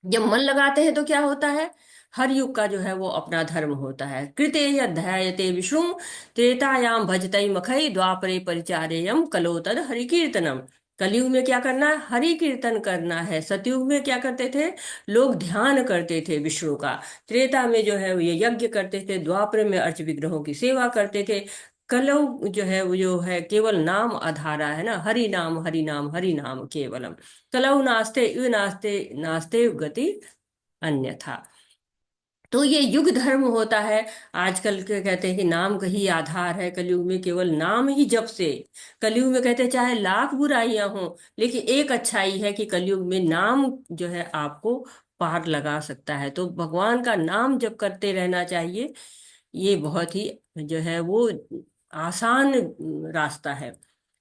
जब मन लगाते हैं तो क्या होता है, हर युग का जो है वो अपना धर्म होता है। कृते अध्यायते विष्णु, त्रेतायाम भजतई मखई, द्वापरे परिचारेयम कलो तद हरि कीर्तनम। कलयुग में क्या करना है, हरि कीर्तन करना है। सतयुग में क्या करते थे, लोग ध्यान करते थे विष्णु का। त्रेता में जो है वो ये यज्ञ करते थे, द्वापर में अर्च विग्रहों की सेवा करते थे। कलौ जो है वो जो है केवल नाम आधारा है ना, हरि नाम हरि नाम हरि नाम केवलम। कलौ नास्ते यु नास्ते नास्ते गति अन्यथा। तो ये युग धर्म होता है। आजकल के कहते हैं कि नाम का ही आधार है, कलयुग में केवल नाम ही जप से। कलयुग में कहते हैं चाहे लाख बुराइयां हों, लेकिन एक अच्छाई है कि कलयुग में नाम जो है आपको पार लगा सकता है। तो भगवान का नाम जप करते रहना चाहिए। ये बहुत ही जो है वो आसान रास्ता है।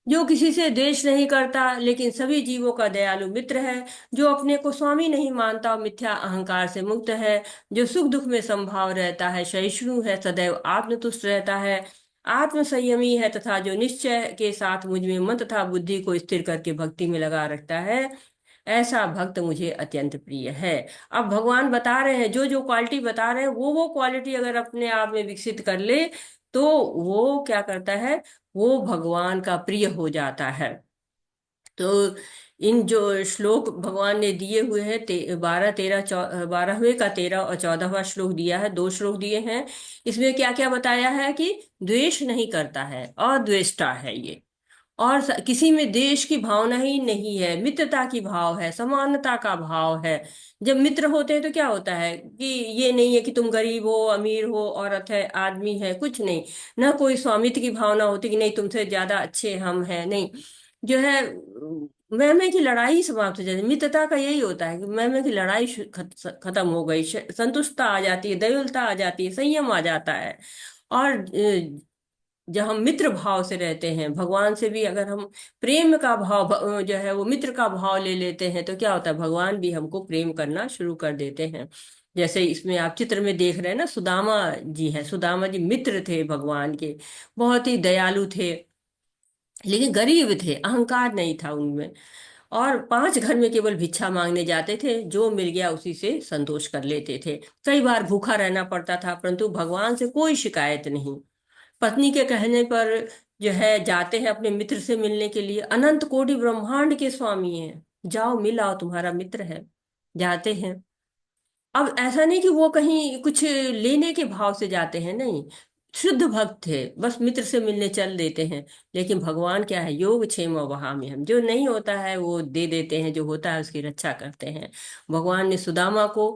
जो किसी से द्वेष नहीं करता लेकिन सभी जीवों का दयालु मित्र है, जो अपने को स्वामी नहीं मानता और मिथ्या अहंकार से मुक्त है, जो सुख दुख में समभाव रहता है, सहिष्णु है, सदैव आत्मतुष्ट रहता है, आत्म संयमी है तथा जो निश्चय के साथ मुझ में मन तथा बुद्धि को स्थिर करके भक्ति में लगा रखता है, ऐसा भक्त मुझे अत्यंत प्रिय है। अब भगवान बता रहे हैं, जो जो क्वालिटी बता रहे हैं वो क्वालिटी अगर अपने आप में विकसित कर ले तो वो क्या करता है, वो भगवान का प्रिय हो जाता है। तो इन जो श्लोक भगवान ने दिए हुए हैं, 12वें का 13 और 14वां श्लोक दिया है, 2 श्लोक दिए हैं। इसमें क्या क्या बताया है कि द्वेष नहीं करता है, अद्वेष्टा है ये, और किसी में देश की भावना ही नहीं है, मित्रता की भाव है, समानता का भाव है। जब मित्र होते हैं तो क्या होता है कि ये नहीं है कि तुम गरीब हो, अमीर हो, औरत है, आदमी है, कुछ नहीं। ना कोई स्वामित्व की भावना होती कि नहीं तुमसे ज्यादा अच्छे हम हैं, नहीं। जो है मैं की लड़ाई समाप्त हो जाती है। मित्रता का यही होता है कि मैं की लड़ाई खत्म हो गई, संतुष्टता आ जाती है, दयालुता आ जाती है, संयम आ जाता है। और जब हम मित्र भाव से रहते हैं, भगवान से भी अगर हम प्रेम का भाव जो है वो मित्र का भाव ले लेते हैं तो क्या होता है, भगवान भी हमको प्रेम करना शुरू कर देते हैं। जैसे इसमें आप चित्र में देख रहे हैं ना, सुदामा जी है, सुदामा जी मित्र थे भगवान के, बहुत ही दयालु थे, लेकिन गरीब थे, अहंकार नहीं था उनमें, और 5 घर में केवल भिक्षा मांगने जाते थे, जो मिल गया उसी से संतोष कर लेते थे। कई बार भूखा रहना पड़ता था, परंतु भगवान से कोई शिकायत नहीं। पत्नी के कहने पर जो है जाते हैं अपने मित्र से मिलने के लिए, अनंत कोटि ब्रह्मांड के स्वामी हैं, जाओ मिल आओ, तुम्हारा मित्र है, जाते हैं। अब ऐसा नहीं कि वो कहीं कुछ लेने के भाव से जाते हैं, नहीं, शुद्ध भक्त थे, बस मित्र से मिलने चल देते हैं। लेकिन भगवान क्या है, योग क्षेम वहाम्य हम, जो नहीं होता है वो दे देते हैं, जो होता है उसकी रक्षा करते हैं। भगवान ने सुदामा को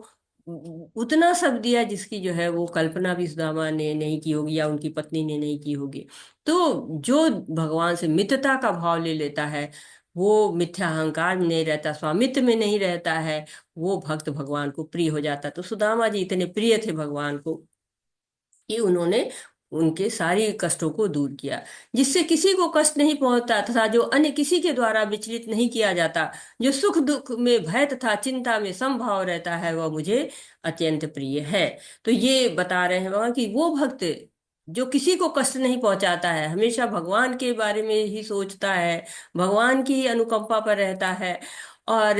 उतना सब दिया जिसकी जो है वो कल्पना भी सुदामा ने नहीं की होगी या उनकी पत्नी ने नहीं की होगी। तो जो भगवान से मित्रता का भाव ले लेता है, वो मिथ्या अहंकार में नहीं रहता, स्वामित्व में नहीं रहता है, वो भक्त भगवान को प्रिय हो जाता। तो सुदामा जी इतने प्रिय थे भगवान को कि उन्होंने उनके सारी कष्टों को दूर किया, जिससे किसी को कष्ट नहीं पहुंचता तथा जो अन्य किसी के द्वारा विचलित नहीं किया जाता, जो सुख दुख में भय तथा चिंता में समभाव रहता है, वह मुझे अत्यंत प्रिय है। तो ये बता रहे हैं भगवान कि वो भक्त जो किसी को कष्ट नहीं पहुंचाता है, हमेशा भगवान के बारे में ही सोचता है, भगवान की अनुकंपा पर रहता है, और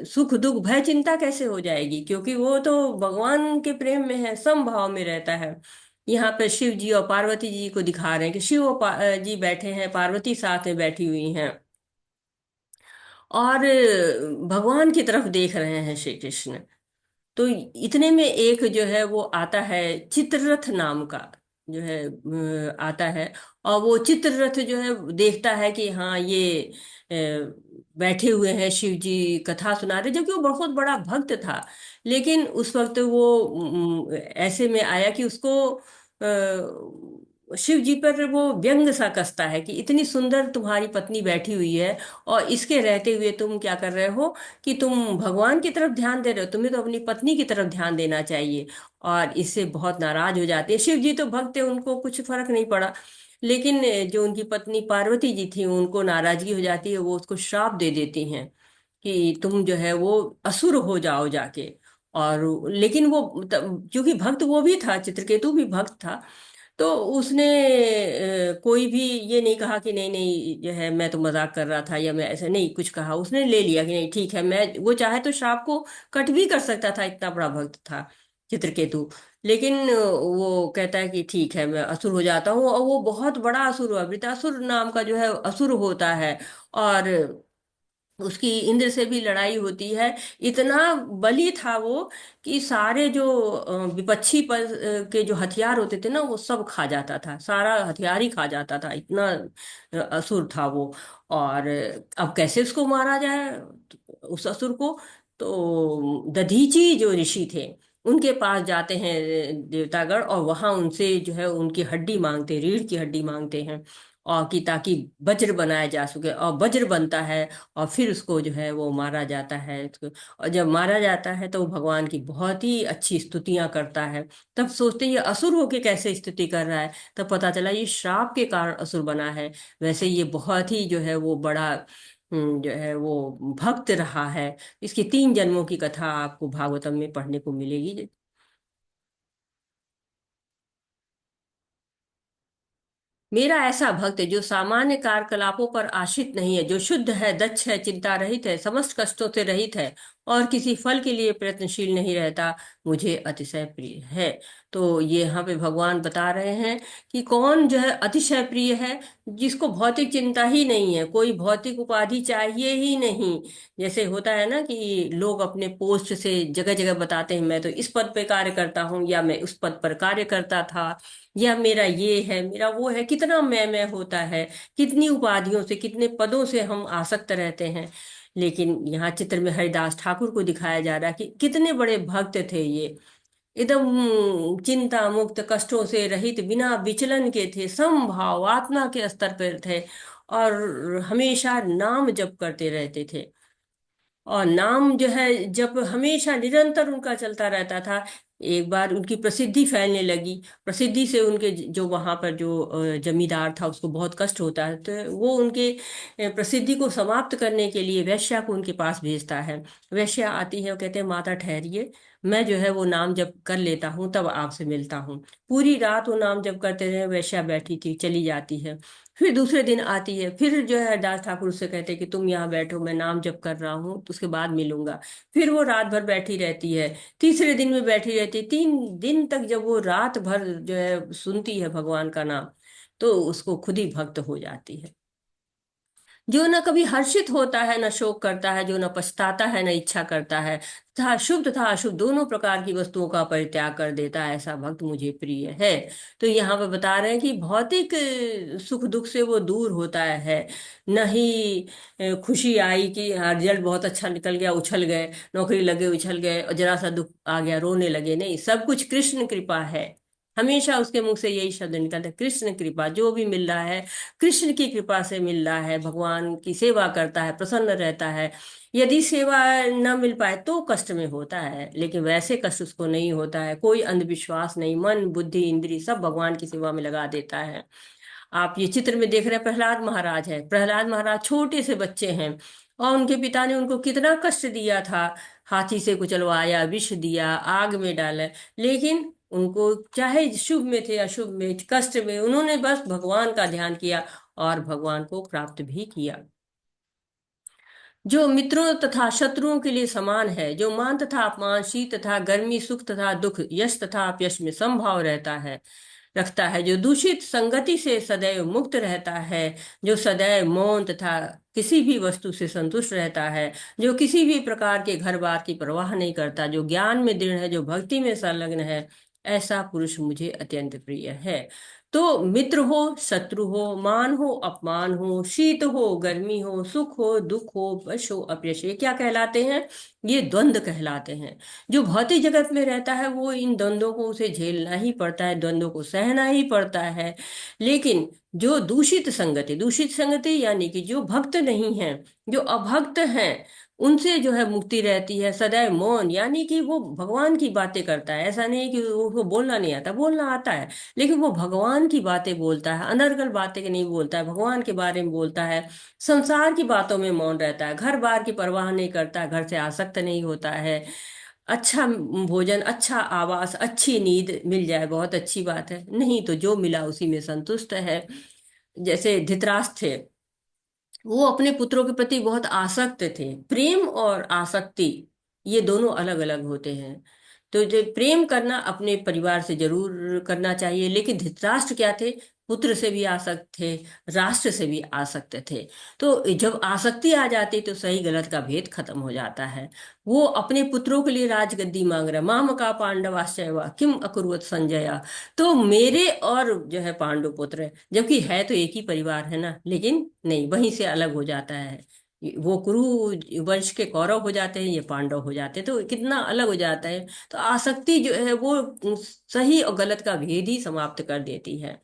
सुख दुख भय चिंता कैसे हो जाएगी, क्योंकि वो तो भगवान के प्रेम में है, समभाव में रहता है। यहाँ पे शिव जी और पार्वती जी को दिखा रहे हैं कि शिव और जी बैठे हैं, पार्वती साथ में बैठी हुई हैं, और भगवान की तरफ देख रहे हैं श्री कृष्ण। तो इतने में एक जो है वो आता है, चित्ररथ नाम का जो है आता है, और वो चित्ररथ जो है देखता है कि हाँ ये बैठे हुए हैं शिव जी, कथा सुना रहे, जबकि वो बहुत बड़ा भक्त था। लेकिन उस वक्त वो ऐसे में आया कि उसको शिव जी पर वो व्यंग सा कसता है कि इतनी सुंदर तुम्हारी पत्नी बैठी हुई है, और इसके रहते हुए तुम क्या कर रहे हो कि तुम भगवान की तरफ ध्यान दे रहे हो, तुम्हें तो अपनी पत्नी की तरफ ध्यान देना चाहिए। और इससे बहुत नाराज हो जाते हैं। शिव जी तो भक्त है, उनको कुछ फर्क नहीं पड़ा, लेकिन जो उनकी पत्नी पार्वती जी थी उनको नाराजगी हो जाती है, वो उसको श्राप दे देती हैं कि तुम जो है वो असुर हो जाओ जाके। और लेकिन वो क्योंकि भक्त वो भी था, चित्रकेतु भी भक्त था, तो उसने कोई भी ये नहीं कहा कि नहीं नहीं जो है मैं तो मजाक कर रहा था, या मैं ऐसे नहीं कुछ कहा, उसने ले लिया कि नहीं ठीक है, मैं, वो चाहे तो श्राप को कट भी कर सकता था, इतना बड़ा भक्त था चित्रकेतु। लेकिन वो कहता है कि ठीक है मैं असुर हो जाता हूँ, और वो बहुत बड़ा असुर हुआ, वृतासुर नाम का जो है असुर होता है, और उसकी इंद्र से भी लड़ाई होती है। इतना बली था वो कि सारे जो विपक्षी पर के जो हथियार होते थे ना, वो सब खा जाता था, सारा हथियार ही खा जाता था, इतना असुर था वो। और अब कैसे उसको मारा जाए, उस असुर को? तो दधीची जो ऋषि थे उनके पास जाते हैं देवतागण, और वहां उनसे जो है उनकी हड्डी मांगते, रीढ़ की हड्डी मांगते हैं। और कि ताकि वज्र बनाया जा सके, और वज्र बनता है और फिर उसको जो है वो मारा जाता है और जब मारा जाता है तो वो भगवान की बहुत ही अच्छी स्तुतियां करता है। तब सोचते हैं ये असुर होके कैसे स्तुति कर रहा है, तब पता चला ये श्राप के कारण असुर बना है। वैसे ये बहुत ही जो है वो बड़ा जो है वो भक्त रहा है। इसकी 3 जन्मों की कथा आपको भागवतम में पढ़ने को मिलेगी। मेरा ऐसा भक्त जो सामान्य कार्यकलापों पर आश्रित नहीं है, जो शुद्ध है, दक्ष है, चिंता रहित है, समस्त कष्टों से रहित है और किसी फल के लिए प्रयत्नशील नहीं रहता, मुझे अतिशय प्रिय है। तो ये यहाँ पे भगवान बता रहे हैं कि कौन जो है अतिशय प्रिय है, जिसको भौतिक चिंता ही नहीं है, कोई भौतिक उपाधि चाहिए ही नहीं। जैसे होता है ना कि लोग अपने पोस्ट से जगह जगह बताते हैं मैं तो इस पद पे कार्य करता हूँ, या मैं उस पद पर कार्य करता था, या मेरा ये है, मेरा वो है, कितना मैं होता है, कितनी उपाधियों से, कितने पदों से हम आसक्त रहते हैं। लेकिन यहाँ चित्र में हरिदास ठाकुर को दिखाया जा रहा है कि कितने बड़े भक्त थे ये, एकदम चिंता मुक्त, कष्टों से रहित, बिना विचलन के थे, समभाव आत्मा के स्तर पर थे और हमेशा नाम जप करते रहते थे। और नाम जो है जब हमेशा निरंतर उनका चलता रहता था। एक बार उनकी प्रसिद्धि फैलने लगी, प्रसिद्धि से उनके जो वहां पर जो जमींदार था उसको बहुत कष्ट होता है, तो वो उनके प्रसिद्धि को समाप्त करने के लिए वैश्या को उनके पास भेजता है। वैश्या आती है और कहते हैं माता ठहरिए, मैं जो है वो नाम जप कर लेता हूँ तब आपसे मिलता हूँ। पूरी रात वो नाम जप करते रहे, वैश्या बैठी थी, चली जाती है। फिर दूसरे दिन आती है, फिर जो है हरदास ठाकुर उससे कहते हैं कि तुम यहाँ बैठो, मैं नाम जप कर रहा हूँ, तो उसके बाद मिलूंगा। फिर वो रात भर बैठी रहती है, तीसरे दिन में बैठी रहती है, 3 दिन तक जब वो रात भर जो है सुनती है भगवान का नाम, तो उसको खुद ही भक्त हो जाती है। जो न कभी हर्षित होता है, न शोक करता है, जो न पछताता है, न इच्छा करता है, तथा शुभ तथा अशुभ दोनों प्रकार की वस्तुओं का परित्याग कर देता है, ऐसा भक्त मुझे प्रिय है। तो यहाँ पे बता रहे हैं कि भौतिक सुख दुख से वो दूर होता है। न ही खुशी आई कि हाँ, रिजल्ट बहुत अच्छा निकल गया, उछल गए, नौकरी लगे उछल गए, और जरा सा दुख आ गया रोने लगे, नहीं, सब कुछ कृष्ण कृपा है। हमेशा उसके मुख से यही शब्द निकलता है, कृष्ण कृपा। जो भी मिल रहा है कृष्ण की कृपा से मिल रहा है, भगवान की सेवा करता है, प्रसन्न रहता है। यदि सेवा न मिल पाए तो कष्ट में होता है, लेकिन वैसे कष्ट उसको नहीं होता है, कोई अंधविश्वास नहीं, मन बुद्धि इंद्रिय सब भगवान की सेवा में लगा देता है। आप ये चित्र में देख रहे हैं, प्रहलाद महाराज है, प्रहलाद महाराज छोटे से बच्चे हैं और उनके पिता ने उनको कितना कष्ट दिया था, हाथी से कुचलवाया, विष दिया, आग में डाला, लेकिन उनको चाहे शुभ में थे अशुभ में कष्ट में, उन्होंने बस भगवान का ध्यान किया और भगवान को प्राप्त भी किया। जो मित्रों तथा शत्रुओं के लिए समान है, जो मान तथा अपमान, शीत तथा गर्मी, सुख तथा दुख, यश तथा अपयश में समभाव रहता है, रखता है, जो दूषित संगति से सदैव मुक्त रहता है, जो सदैव मौन तथा किसी भी वस्तु से संतुष्ट रहता है, जो किसी भी प्रकार के घर बार की परवाह नहीं करता, जो ज्ञान में दृढ़ है, जो भक्ति में संलग्न है, ऐसा पुरुष मुझे अत्यंत प्रिय है। तो मित्र हो, शत्रु हो, मान हो, अपमान हो, शीत हो, गर्मी हो, सुख हो, दुख हो, वश हो, अपयश, ये क्या कहलाते हैं? ये द्वंद्व कहलाते हैं। जो भौतिक जगत में रहता है वो इन द्वंद्वों को उसे झेलना ही पड़ता है, द्वंद्वों को सहना ही पड़ता है। लेकिन जो दूषित संगति यानी कि जो भक्त नहीं है, जो अभक्त हैं, उनसे जो है मुक्ति रहती है। सदैव मौन यानी कि वो भगवान की बातें करता है, ऐसा नहीं कि वो बोलना नहीं आता, बोलना आता है, लेकिन वो भगवान की बातें बोलता है, अनर्गल बातें नहीं बोलता है, भगवान के बारे में बोलता है। संसार की बातों में मौन रहता है, घर बार की परवाह नहीं करता है, घर से आसक्त नहीं होता है। अच्छा भोजन, अच्छा आवास, अच्छी नींद मिल जाए बहुत अच्छी बात है, नहीं तो जो मिला उसी में संतुष्ट है। जैसे धृतराष्ट्र थे, वो अपने पुत्रों के प्रति बहुत आसक्त थे। प्रेम और आसक्ति ये दोनों अलग अलग होते हैं। तो जो प्रेम करना अपने परिवार से जरूर करना चाहिए, लेकिन धृतराष्ट्र क्या थे? पुत्र से भी आसक्त थे, राष्ट्र से भी आसक्त थे। तो जब आसक्ति आ जाती तो सही गलत का भेद खत्म हो जाता है। वो अपने पुत्रों के लिए राजगद्दी मांग रहा, माम का पांडवाश्चैव किम अकुर्वत संजया। तो मेरे और जो है पांडु पुत्र है, जबकि है तो एक ही परिवार है ना, लेकिन नहीं, वहीं से अलग हो जाता है। वो कुरु वंश के कौरव हो जाते हैं, ये पांडव हो जाते हैं, तो कितना अलग हो जाता है। तो आसक्ति जो है वो सही और गलत का भेद ही समाप्त कर देती है।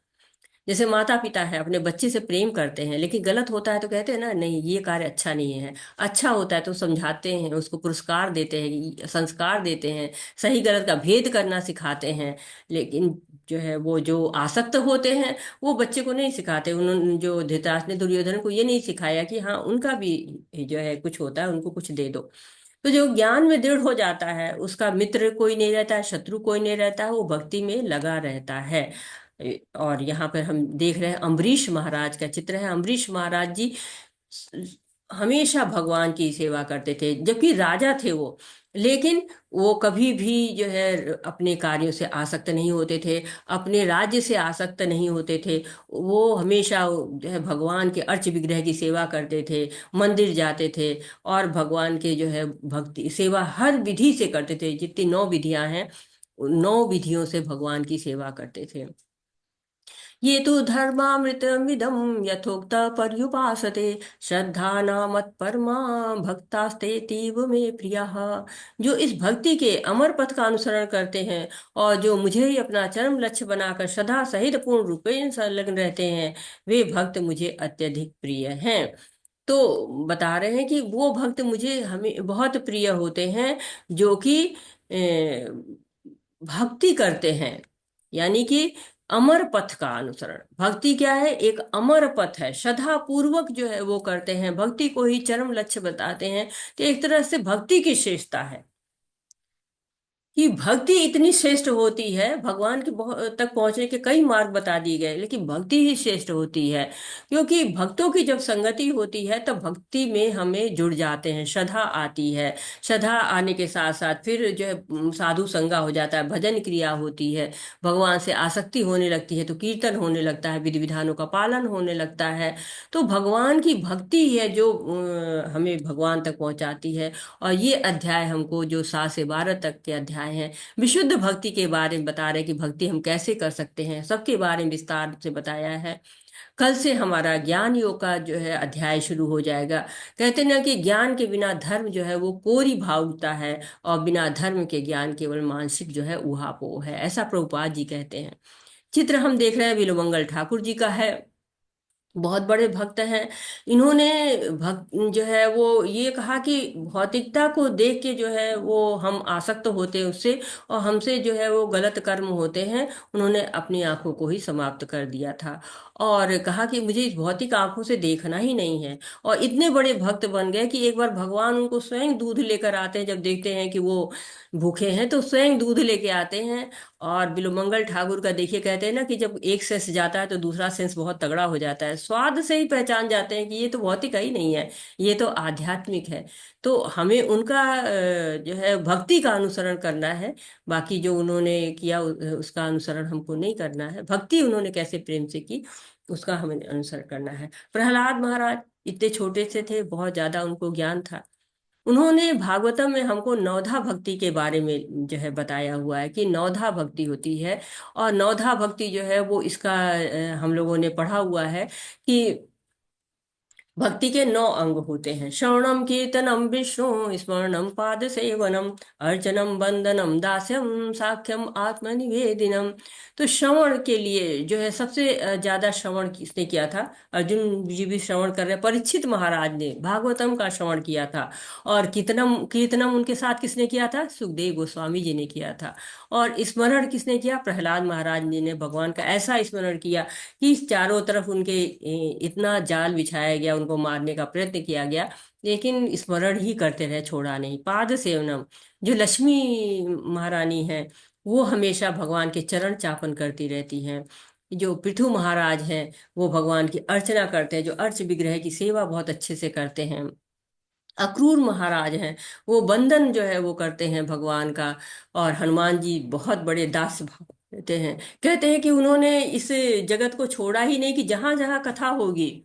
जैसे माता पिता है अपने बच्चे से प्रेम करते हैं, लेकिन गलत होता है तो कहते हैं ना नहीं ये कार्य अच्छा नहीं है। अच्छा होता है तो समझाते हैं, उसको पुरस्कार देते हैं, संस्कार देते हैं, सही गलत का भेद करना सिखाते हैं। लेकिन जो है वो जो आसक्त होते हैं वो बच्चे को नहीं सिखाते। उन्होंने जो धृतराष्ट्र ने दुर्योधन को ये नहीं सिखाया कि हाँ उनका भी जो है कुछ होता है, उनको कुछ दे दो। तो जो ज्ञान में दृढ़ हो जाता है उसका मित्र कोई नहीं रहता है, शत्रु कोई नहीं रहता है, वो भक्ति में लगा रहता है। और यहाँ पर हम देख रहे हैं अम्बरीश महाराज का चित्र है। अम्बरीश महाराज जी हमेशा भगवान की सेवा करते थे, जबकि राजा थे वो, लेकिन वो कभी भी जो है अपने कार्यों से आसक्त नहीं होते थे, अपने राज्य से आसक्त नहीं होते थे। वो हमेशा जो है भगवान के अर्च विग्रह की सेवा करते थे, मंदिर जाते थे, और भगवान के जो है भक्ति सेवा हर विधि से करते थे। जितनी 9 विधियां हैं, 9 विधियों से भगवान की सेवा करते थे। ये तो धर्मामृतमिदं यथोक्त पर्युपासते श्रद्धा नामत्परमा भक्तास्तेतीव मे प्रियः। जो इस भक्ति के अमर पथ का अनुसरण करते हैं और जो मुझे ही अपना चरम लक्ष्य बनाकर श्रद्धा सहित पूर्ण रूपेण संलग्न रहते हैं, वे भक्त मुझे अत्यधिक प्रिय हैं। तो बता रहे हैं कि वो भक्त मुझे हमें बहुत प्रिय होते हैं जो कि भक्ति करते हैं, यानी कि अमर पथ का अनुसरण। भक्ति क्या है? एक अमर पथ है, श्रद्धा पूर्वक जो है वो करते हैं, भक्ति को ही चरम लक्ष्य बताते हैं। तो एक तरह से भक्ति की श्रेष्ठता है कि भक्ति इतनी श्रेष्ठ होती है। भगवान के तक पहुंचने के कई मार्ग बता दिए गए, लेकिन भक्ति ही श्रेष्ठ होती है, क्योंकि भक्तों की जब संगति होती है तब भक्ति में हमें जुड़ जाते हैं, श्रद्धा आती है। श्रद्धा आने के साथ साथ फिर जो है साधु संगा हो जाता है, भजन क्रिया होती है, भगवान से आसक्ति होने लगती है, तो कीर्तन होने लगता है, विधि विधानों का पालन होने लगता है। तो भगवान की भक्ति है जो हमें भगवान तक पहुंचाती है। और ये अध्याय हमको जो 7 से 12 तक के अध्याय हैं, विशुद्ध भक्ति के बारे में बता रहे हैं कि भक्ति हम कैसे कर सकते हैं, सबके बारे में विस्तार से बताया है। कल से हमारा ज्ञान योग का जो है अध्याय शुरू हो जाएगा। कहते हैं ना कि ज्ञान के बिना धर्म जो है वो कोरी भावुकता है, और बिना धर्म के ज्ञान केवल मानसिक जो है ऊहापोह है, ऐसा प्रभुपाद जी कहते हैं। चित्र हम देख रहे हैं बिलोमंगल ठाकुर जी का है, बहुत बड़े भक्त हैं। इन्होंने भक्त जो है वो ये कहा कि भौतिकता को देख के जो है वो हम आसक्त होते हैं उससे, और हमसे जो है वो गलत कर्म होते हैं। उन्होंने अपनी आंखों को ही समाप्त कर दिया था और कहा कि मुझे इस भौतिक आंखों से देखना ही नहीं है। और इतने बड़े भक्त बन गए कि एक बार भगवान उनको स्वयं दूध लेकर आते हैं, जब देखते हैं कि वो भूखे हैं तो स्वयं दूध लेके आते हैं। और बिलोमंगल ठाकुर का देखिए, कहते हैं ना कि जब एक सेंस जाता है तो दूसरा सेंस बहुत तगड़ा हो जाता है, स्वाद से ही पहचान जाते हैं कि ये तो भौतिक ही नहीं है, ये तो आध्यात्मिक है। तो हमें उनका जो है भक्ति का अनुसरण करना है। बाकी जो उन्होंने किया उसका अनुसरण हमको नहीं करना है। भक्ति उन्होंने कैसे प्रेम से की उसका हमें अनुसरण करना है। प्रहलाद महाराज इतने छोटे से थे, बहुत ज्यादा उनको ज्ञान था। उन्होंने भागवतम में हमको नवधा भक्ति के बारे में जो है बताया हुआ है कि नवधा भक्ति होती है। और नवधा भक्ति जो है वो इसका हम लोगों ने पढ़ा हुआ है कि भक्ति के 9 अंग होते हैं। श्रवणम कीर्तनम विष्णु स्मरणम पाद सेवनम अर्चनम वंदनम दास्यम साख्यम आत्मनिवेदिनम। तो श्रवण के लिए जो है सबसे ज्यादा श्रवण किसने किया था? अर्जुन जी भी श्रवण कर रहे, परीक्षित महाराज ने भागवतम का श्रवण किया था। और कीर्तनम कीर्तनम उनके साथ किसने किया था? सुखदेव गोस्वामी जी ने किया था। और स्मरण किसने किया? प्रहलाद महाराज जी ने भगवान का ऐसा स्मरण किया कि चारों तरफ उनके इतना जाल बिछाया गया, उनको मारने का प्रयत्न किया गया, लेकिन स्मरण ही करते रहे, छोड़ा नहीं। पाद सेवनम, जो लक्ष्मी महारानी है वो हमेशा भगवान के चरण चापन करती रहती हैं। जो पृथु महाराज हैं वो भगवान की अर्चना करते हैं, जो अर्च विग्रह की सेवा बहुत अच्छे से करते हैं। अक्रूर महाराज हैं, वो बंदन जो है वो करते हैं भगवान का। और हनुमान जी बहुत बड़े दास भाव देते हैं। कहते हैं कि उन्होंने इस जगत को छोड़ा ही नहीं, कि जहां जहां कथा होगी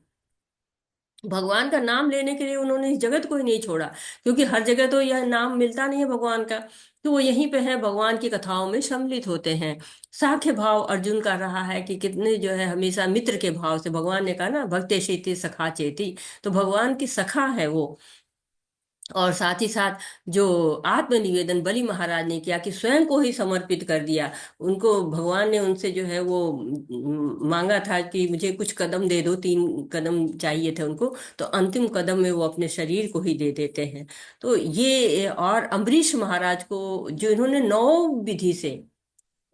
भगवान का नाम लेने के लिए उन्होंने इस जगत को ही नहीं छोड़ा, क्योंकि हर जगह तो यह नाम मिलता नहीं है भगवान का। तो वो यहीं पे है, भगवान की कथाओं में सम्मिलित होते हैं। साख्य भाव अर्जुन का रहा है कि कितने जो है हमेशा मित्र के भाव से, भगवान ने कहा ना भक्ते शीति सखा चेती, तो भगवान की सखा है वो। और साथ ही साथ जो आत्मनिवेदन बलि महाराज ने किया कि स्वयं को ही समर्पित कर दिया, उनको भगवान ने उनसे जो है वो मांगा था कि मुझे कुछ कदम दे दो, 3 कदम चाहिए थे उनको, तो अंतिम कदम में वो अपने शरीर को ही दे देते हैं। तो ये, और अम्बरीश महाराज को जो इन्होंने 9 विधि से,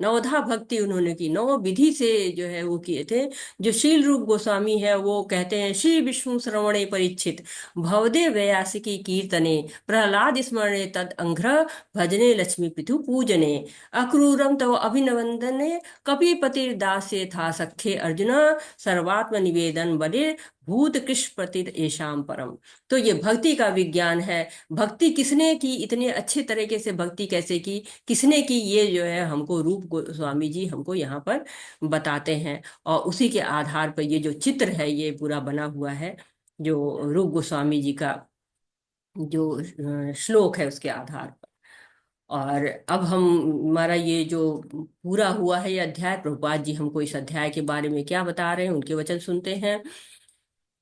नवधा भक्ति उन्होंने की, 9 विधि से जो है वो किए थे। जो शील रूप गोस्वामी है वो कहते हैं, श्री विष्णु श्रवणे परीक्षित भवदे व्यासिकी कीर्तने प्रहलाद स्मरणे तद अंघ्र भजने लक्ष्मी पितु पूजने अक्रूरम तव अभिनवंदने कपिपतिर्दासे था सख्ये अर्जुन सर्वात्म निवेदन बले भूत कृष्ण प्रतिद एशाम परम। तो ये भक्ति का विज्ञान है। भक्ति किसने की, इतने अच्छे तरीके से भक्ति कैसे की, किसने की, ये जो है हमको रूप गोस्वामी जी हमको यहाँ पर बताते हैं। और उसी के आधार पर ये जो चित्र है ये पूरा बना हुआ है, जो रूप गोस्वामी जी का जो श्लोक है उसके आधार पर। और अब हम, हमारा ये जो पूरा हुआ है ये अध्याय, प्रभुपाद जी हमको इस अध्याय के बारे में क्या बता रहे हैं उनके वचन सुनते हैं।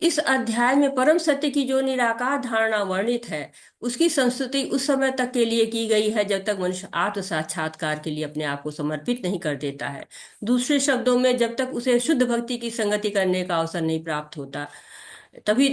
इस अध्याय में परम सत्य की जो निराकार धारणा वर्णित है उसकी संस्तुति उस समय तक के लिए की गई है जब तक मनुष्य आत्म साक्षात्कार के लिए अपने आप को समर्पित नहीं कर देता है। दूसरे शब्दों में, जब तक उसे शुद्ध भक्ति की संगति करने का अवसर नहीं प्राप्त होता, तभी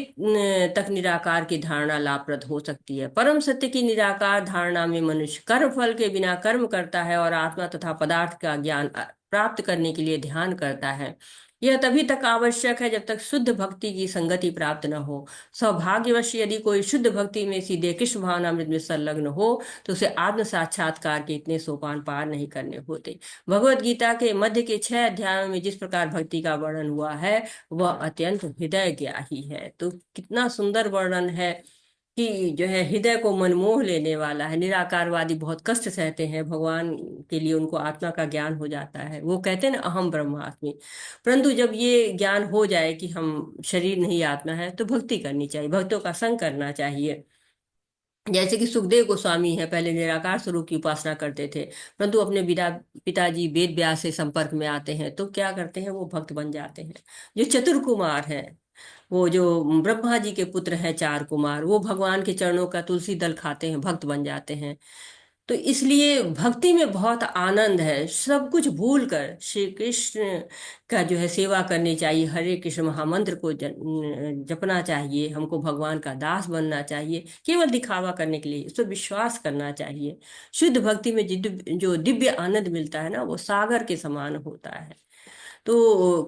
तक निराकार की धारणा लाभप्रद हो सकती है। परम सत्य की निराकार धारणा में मनुष्य कर्म फल के बिना कर्म करता है और आत्मा तथा पदार्थ का ज्ञान प्राप्त करने के लिए ध्यान करता है। यह तभी तक आवश्यक है जब तक शुद्ध भक्ति की संगति प्राप्त न हो। सौभाग्यवश यदि कोई शुद्ध भक्ति में सीधे कृष्ण भावनामृत में संलग्न हो तो उसे आत्म साक्षात्कार के इतने सोपान पार नहीं करने होते। भगवत गीता के मध्य के 6 अध्यायों में जिस प्रकार भक्ति का वर्णन हुआ है वह अत्यंत हृदय ग्राही है। तो कितना सुंदर वर्णन है कि जो है हृदय को मनमोह लेने वाला है। निराकारवादी बहुत कष्ट सहते हैं, भगवान के लिए उनको आत्मा का ज्ञान हो जाता है, वो कहते हैं ना अहम ब्रह्मास्मि। परंतु जब ये ज्ञान हो जाए कि हम शरीर नहीं आत्मा है तो भक्ति करनी चाहिए, भक्तों का संग करना चाहिए। जैसे कि सुखदेव गोस्वामी है, पहले निराकार स्वरूप की उपासना करते थे, परंतु अपने पिताजी वेद व्यास से संपर्क में आते हैं तो क्या करते हैं, वो भक्त बन जाते हैं। जो चतुर कुमार है, वो जो ब्रह्मा जी के पुत्र हैं 4 कुमार, वो भगवान के चरणों का तुलसी दल खाते हैं, भक्त बन जाते हैं। तो इसलिए भक्ति में बहुत आनंद है। सब कुछ भूल कर श्री कृष्ण का जो है सेवा करनी चाहिए, हरे कृष्ण महामंत्र को जपना चाहिए, हमको भगवान का दास बनना चाहिए, केवल दिखावा करने के लिए, इस पर विश्वास करना चाहिए। शुद्ध भक्ति में जो दिव्य आनंद मिलता है ना, वो सागर के समान होता है। तो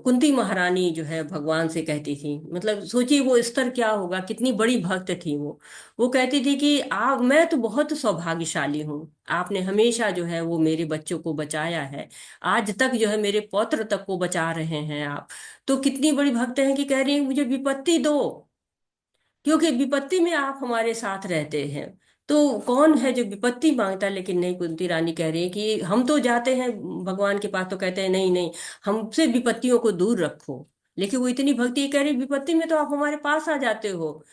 कुंती महारानी जो है भगवान से कहती थी, मतलब सोचिए वो स्तर क्या होगा, कितनी बड़ी भक्त थी वो कहती थी कि आप, मैं तो बहुत सौभाग्यशाली हूँ, आपने हमेशा जो है वो मेरे बच्चों को बचाया है, आज तक जो है मेरे पौत्र तक को बचा रहे हैं आप। तो कितनी बड़ी भक्त हैं कि कह रही हैं मुझे विपत्ति दो, क्योंकि विपत्ति में आप हमारे साथ रहते हैं। तो कौन है जो विपत्ति मांगता है, लेकिन नहीं, कुंती रानी कह रही है कि हम तो जाते हैं भगवान के पास तो कहते हैं नहीं नहीं, हमसे विपत्तियों को दूर रखो। लेकिन वो इतनी भक्ति कह रही, विपत्ति में तो आप हमारे पास आ जाते हो।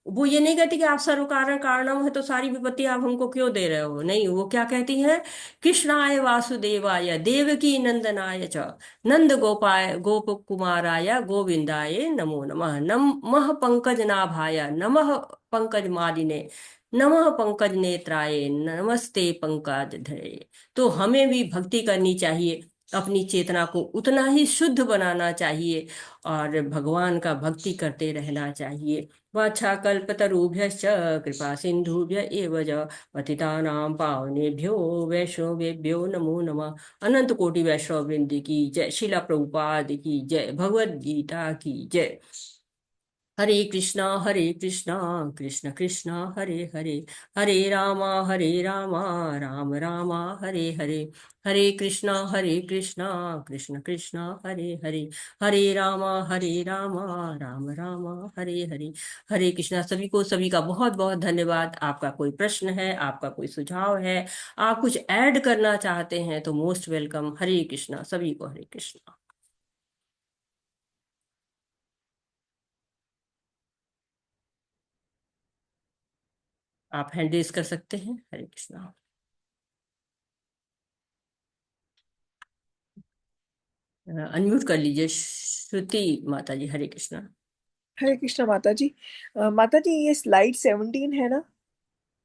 वो ये नहीं कहती कि आप सर्व कारण कारणम है तो सारी विपत्ति आप हमको क्यों दे रहे हो, नहीं, वो क्या कहती है, कृष्णाय वासुदेवाय देवकी नंदनाय च नंद गोपाय गोप कुमाराय गोविंदाय नमो नमः, नमः पंकज नाभाय नमः पंकज मालिने नमः पंकज नेत्राय नमस्ते पंकज धरे। तो हमें भी भक्ति करनी चाहिए, अपनी चेतना को उतना ही शुद्ध बनाना चाहिए और भगवान का भक्ति करते रहना चाहिए। वाछाकल्पतरुभ्यश्च कृपा सिंधुभ्य एव च पतितानां पावनेभ्यो वैष्णवेभ्यो नमो नमः। अनंत कोटि वैष्णव वृंद की जय, शिला प्रभुपाद की जय, भगवद गीता की जय। हरे कृष्णा कृष्ण कृष्ण हरे हरे, हरे रामा राम रामा हरे हरे, हरे कृष्णा कृष्ण कृष्ण हरे हरे, हरे रामा राम रामा हरे हरे। हरे कृष्णा। सभी को, सभी का बहुत बहुत धन्यवाद। आपका कोई प्रश्न है, आपका कोई सुझाव है, आप कुछ ऐड करना चाहते हैं तो मोस्ट वेलकम। हरे कृष्णा सभी को, हरे कृष्णा। आप हैंड रेज कर सकते हैं। हरे कृष्णा। अनम्यूट कर लीजिए श्रुति माता जी। हरे कृष्णा। हरे कृष्णा माता जी। माता जी, ये स्लाइड 17 है ना,